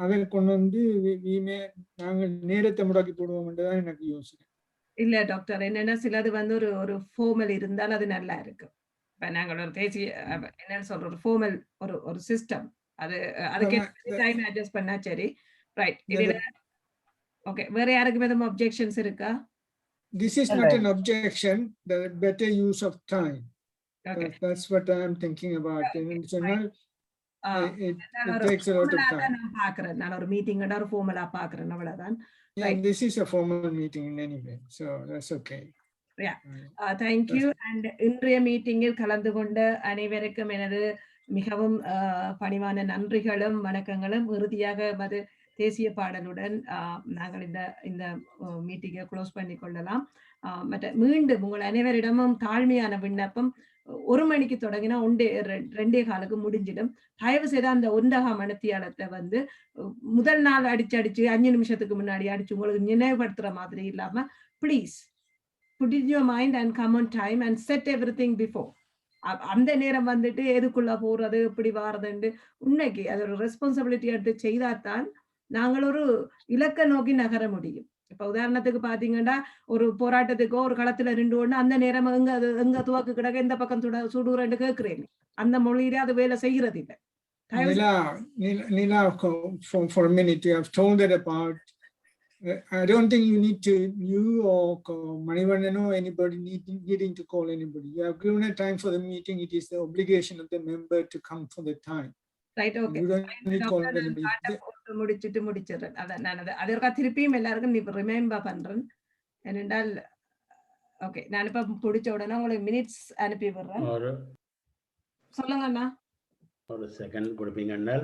அதை கொண்டு வந்து நாங்கள் நேரத்தை முடக்கி போடுவோம் தான் எனக்கு யோசனை. இல்ல டாக்டர், என்னன்னா சிலது வந்து ஒரு ஃபார்மல் இருந்தால் அது நல்லா இருக்கு. இப்ப நாங்கள் ஒரு தேசிய என்னன்னு சொல்ற ஒரு ஃபார்மல் ஒரு சிஸ்டம், அதுக்கு டைம் அட்ஜஸ்ட் பண்ணா சரி. ரைட். ஓகே, வேற யாருக்கும் எதுவும் அப்ஜெக்ஷன்ஸ் இருக்கா? This is not an objection, the better use of time. Okay. That's what I am thinking about. It takes a lot of time. நான் ஒரு மீட்டிங் ஒரு ஃபார்மலா பார்க்கறேன், அவ்வளவுதான். Yeah, this is a formal meeting in any way, so that's okay. Yeah. Thank you. And இன்றைய மீட்டிங்கில் கலந்து கொண்ட அனைவருக்கும் எனது மிகவும் பணிவான நன்றிகளும் வணக்கங்களும். இறுதியாக தேசிய பாடலுடன் நாங்கள் இந்த மீட்டிங்கை க்ளோஸ் பண்ணி கொள்ளலாம். மற்ற மீண்டும் உங்கள் அனைவரிடமும் தாழ்மையான விண்ணப்பம், 1 மணிக்கு தொடங்கினா 2:15 முடிஞ்சிடும். தயவு செய்து அந்த 1.5 மணித்தியாலத்தை வந்து முதல் நாள் அடிச்சு 5 நிமிஷத்துக்கு முன்னாடி அடிச்சு உங்களுக்கு நினைவுபடுத்துற மாதிரி இல்லாம please put in your mind and come on time and set everything before. அந்த நேரம் வந்துட்டு எதுக்குள்ள போறது இப்படி வாரதுண்டு உண்மைக்கு அது ஒரு ரெஸ்பான்சிபிலிட்டி எடுத்து செய்தாதான் நாங்கள் ஒரு இலக்க நோக்கி நகர முடியும். இப்ப உதாரணத்துக்கு பாத்தீங்கன்னா ஒரு போராட்டத்துக்கோ ஒரு களத்துல நின்று அந்த நேரம் எங்க துவக்கு கிடக்க இந்த பக்கம் சுடுறேன்னு கேட்கிறேன். அந்த மொழியில அது வேலை செய்யறது இல்லை. Nila, for a minute, you have told that apart. I don't think you need to, you or Manivandan or anybody needing to call anybody. You have given a time for the meeting. It is the obligation of the member to come for the time. Right, okay. முடிச்சிடுறேன். அதற்காக திருப்பியும் எல்லாருக்கும் நீ remember பண்றேன். ஏனென்றால் okay, நான் இப்ப பிடிச்ச உடனே உங்களுக்கு மினிட்ஸ் அனுப்பி விடுறேன். சொல்லுங்க அண்ணா. ஒரு செகண்ட் கொடுப்பீங்கன்னா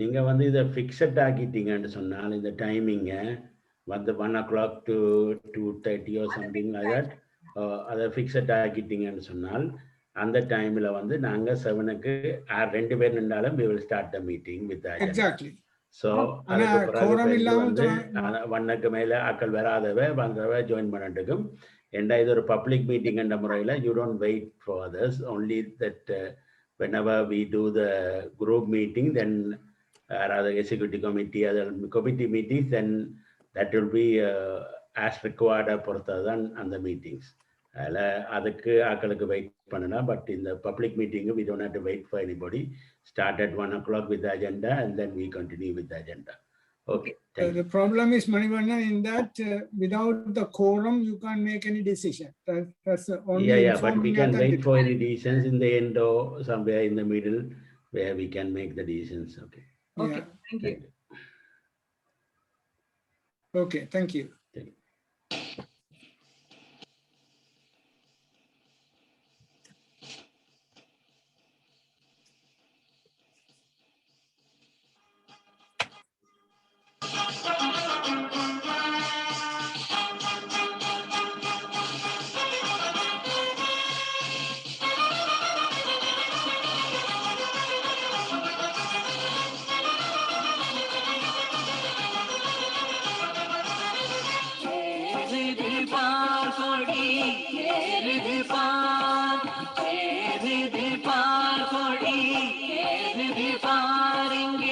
நீங்க வந்து இதை ஃபிக்ஸட் ஆக்கிட்டீங்கன்னு சொன்னால் இந்த டைமிங்க வந்து 1 o'clock to 2:30 or something like that, அதை ஃபிக்ஸட் ஆக்கிட்டீங்கன்னு சொன்னால் அந்த டைம்ல வந்து நாங்க 7க்கு 2 பேர் நின்றாலும் we will start the meeting with that. Exactly. So அதுக்கு பிறகு 1க்கு மேல ஆட்கள் வந்தவ ஜாயின் பண்ணட்டுக்கும். ஏண்டா இது ஒரு பப்ளிக் மீட்டிங் என்ற முறையில you don't wait for others, only that whenever we do the group meeting, then rather executive committee other committee meetings, then that will be as required பொறுத்ததான் அந்த மீட்டிங்ஸ். அதில் அதுக்கு ஆக்களுக்கு வெயிட் பண்ணலாம். பட் இந்த public meeting we don't have to wait for anybody. Start at 1 o'clock with the agenda and then we continue with the agenda. Okay. The problem is, Manivandan, in that without the quorum you can't make any decision. That's the only. Yeah, but we can wait for any decisions in the end or somewhere in the middle where we can make the decisions. Okay. Okay. Yeah. Thank you. Okay. Thank you. பாருங்க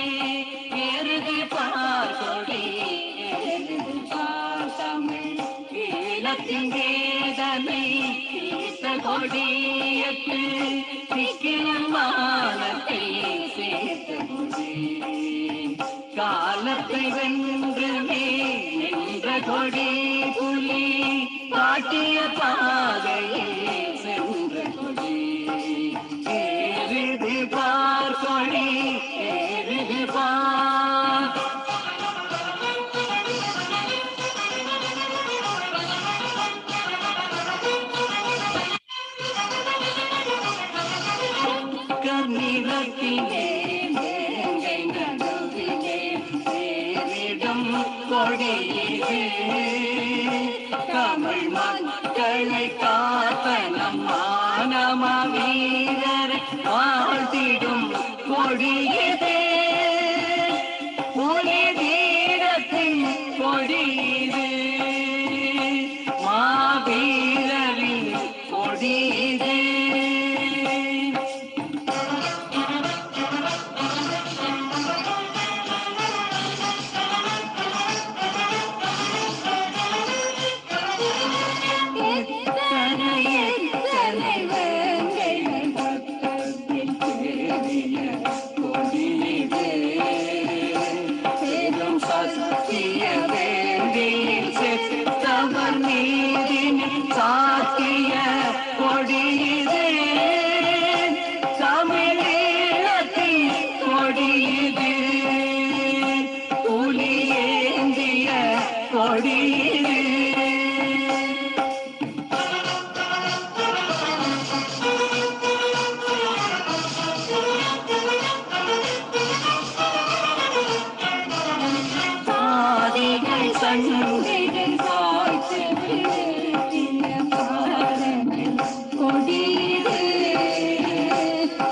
வேதனை தீர்த்த கொடியத்து சிக்கிலும் மானத்தை சேர்த்த கொடி காலத்தை வென்று நின்ற கொடி புலி காட்டிய பாதையில் சென்ற கொடி ஏறுது பார் கொடி ஏறுது பார் கர்நிலத்திலே வேங்கை நடுவிலே சேரிடும் கொடியிலே தமிழ் மக்களை காத்த நம் மானம வீரரை வாழ்த்திடும் கொடியதே ஒளி வீரத்தின் கொடியது மாவீரரின் கொடியதே சாத்திய கொடியது தமிழீழத்தின் கொடியது புலியேந்திய கொடியது சாதிகள் சண்டைகள் காய்ச்சி கொடியது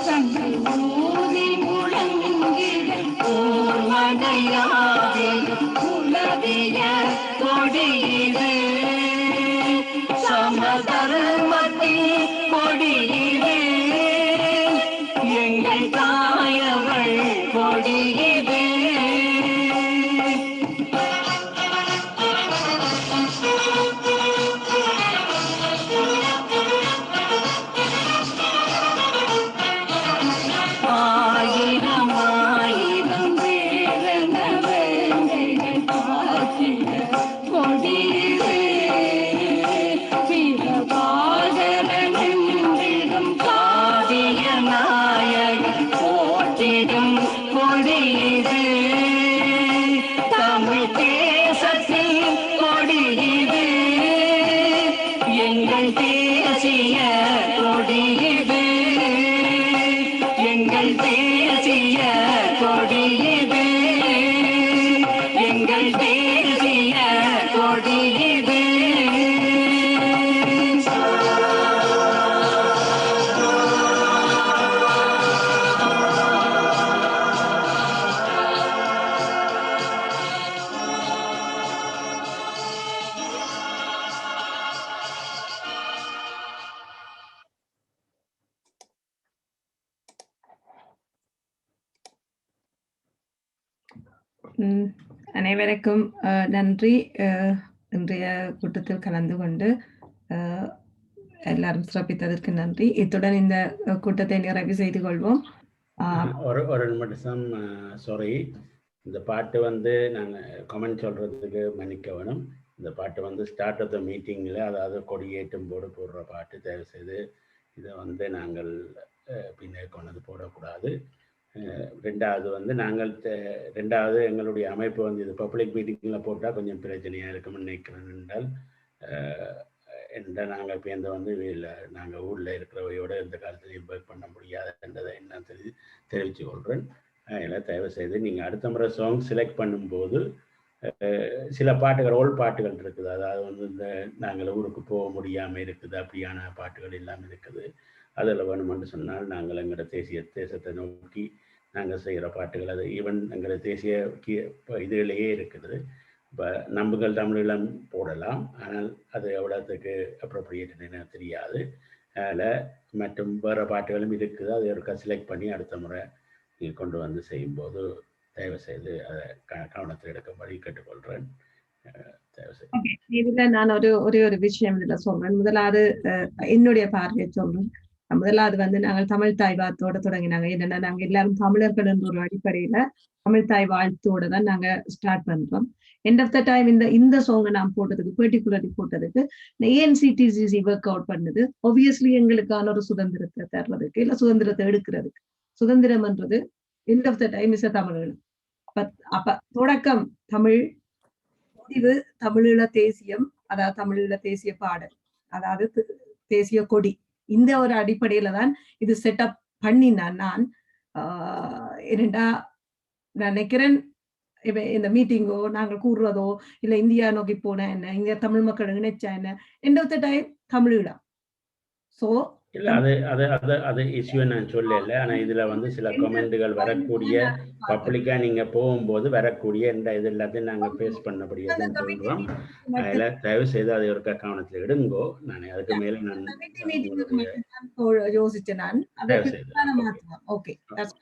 சங்கள் ஊதி முழங்கிட ஊர்வனையாகி உலவிய கொடியது சமதர்மத்தின் கொடியது எங்கள் தாயவள் கொடியது ஆயிரம் ஆயிரம் வேலன வேங்கைகள் காத்திட கொடியது வீரபாகரனின்றிடும் காவிய நாயகன் போற்றிடும் கொடியது தமிழ் தேசத்தில் கொடியது எங்கள் தேசிய கொடியது எங்கள் தேசிய கொடியது எங்கள் தேசிய கொடியது அனைவருக்கும் நன்றி. இன்றைய கூட்டத்தில் கலந்து கொண்டு எல்லாரும் சிறப்பித்ததற்கு நன்றி. இத்துடன் இந்த கூட்டத்தை நிறைவு செய்து கொள்வோம். ஒரு நிமிஷம் சாரி, இந்த பாட்டு வந்து நாங்கள் கமெண்ட் சொல்கிறதுக்கு மன்னிக்க வேணும். இந்த பாட்டு வந்து ஸ்டார்ட் ஆஃப் த மீட்டிங்கில், அதாவது கொடியேற்றும் போது போடுற பாட்டு, தயவு செய்து இதை வந்து நாங்கள் பின்னே கொண்டு போடக்கூடாது. ரெண்டாவது வந்து ரெண்டாவது எங்களுடைய அமைப்பு வந்து இது பப்ளிக் மீட்டிங்கில் போட்டால் கொஞ்சம் பிரச்சனையாக இருக்கும்னு நினைக்கிறேன். என்றால் நாங்கள் இப்போ இந்த வந்து நாங்கள் ஊரில் இருக்கிறவையோட இந்த காலத்துலையும் ஒர்க் பண்ண முடியாதுன்றதை என்ன தெரிவித்து கொள்கிறேன். அதில் தயவு செய்து நீங்கள் அடுத்த முறை சாங் செலக்ட் பண்ணும்போது சில பாட்டுகள் ஓல்ட் பாட்டுகள் இருக்குது, அதாவது வந்து இந்த நாங்கள் ஊருக்கு போக முடியாமல் இருக்குது, அப்படியான பாட்டுகள் எல்லாம் இருக்குது. அதில் வேணுமென்று சொன்னால் நாங்கள் எங்களோட தேசத்தை நோக்கி நாங்கள் செய்கிற பாட்டுகள், அது ஈவன் எங்களோட தேசிய இதுலேயே இருக்குது. இப்போ நம்புகள் தமிழெல்லாம் போடலாம், ஆனால் அது எவ்வளோத்துக்கு அப்ரோப்ரியேட்னு தெரியாது. அதில் மற்றும் வேறு பாட்டுகளும் இருக்குது, அதை ஒருக்கா செலக்ட் பண்ணி அடுத்த முறை நீங்கள் கொண்டு வந்து செய்யும்போது தயவு செய்து அதை கவனத்தில் எடுக்கும்படி கேட்டுக்கொள்கிறேன். Okay. இதுல நான் ஒரே ஒரு விஷயம் இதுல சொல்றேன். முதலாவது என்னுடைய பார்வையை சொல்றேன். முதலாவது வந்து நாங்கள் தமிழ் தாய் வாழ்த்தோட தொடங்கினாங்க. என்னன்னா நாங்க எல்லாரும் தமிழர்கள் என்ற ஒரு அடிப்படையில தமிழ் தாய் வாழ்த்தோட தான் நாங்க ஸ்டார்ட் பண்றோம். எண்ட் ஆஃப் த டைம் இந்த சாங்கை நான் போட்டதுக்கு பெர்டிகுலர்லி போட்டதுக்கு ஏன் CTCC ஒர்க் அவுட் பண்ணுது, ஒபியஸ்லி எங்களுக்கான ஒரு சுதந்திரத்தை தர்றதுக்கு இல்ல சுதந்திரத்தை எடுக்கிறதுக்கு. சுதந்திரம்ன்றது end of the time is Tamil. அப்ப தொடக்கம் தமிழ், முடிவு தமிழீழ தேசியம், அதாவது தமிழீழ தேசிய பாடல், அதாவது தேசிய கொடி. இந்த ஒரு அடிப்படையில தான் இது செட்டப் பண்ணினான் நான். என்னடா நான் நினைக்கிறேன் இந்த மீட்டிங்கோ நாங்கள் கூறுறதோ இல்ல இந்தியா நோக்கி போன என்ன, இங்க தமிழ் மக்கள் நினைச்சா என்ன, end of the time Tamil Eelam. So இல்ல அது இஷ்யூ நான் சொல்லல. ஆனா இதுல வந்து சில கமெண்ட்கள் வரக்கூடிய பப்ளிக்கா நீங்க போகும்போது வரக்கூடிய இந்த இது எல்லாத்தையும் நாங்க ஃபேஸ் பண்ணபடியாதான் சொல்றோம். அதுல தயவு செய்து அதை ஒரு கவனத்துல எடுங்கோ. நான் அதுக்கு மேல நான் யோசிச்சேன் நான்.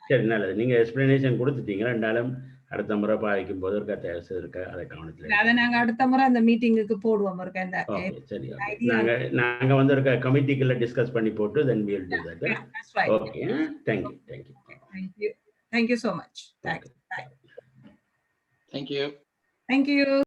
சரி, நல்லது. நீங்க எக்ஸ்பிளனேஷன் கொடுத்துட்டீங்க. ரெண்டாலும் அடுத்த முறை பாதிக்கும் போது ஒரு தயவு செய்து அதை கவனத்துல அதை நாங்க அடுத்த முறை அந்த மீட்டிங்குக்கு போடுவோம். சரி, நாங்க வந்து ஒரு கமிட்டிக்குள்ள டிஸ்கஸ் பண்ணி போட்டு then we'll do that. Okay, thank you so much. Thank you. Thank you.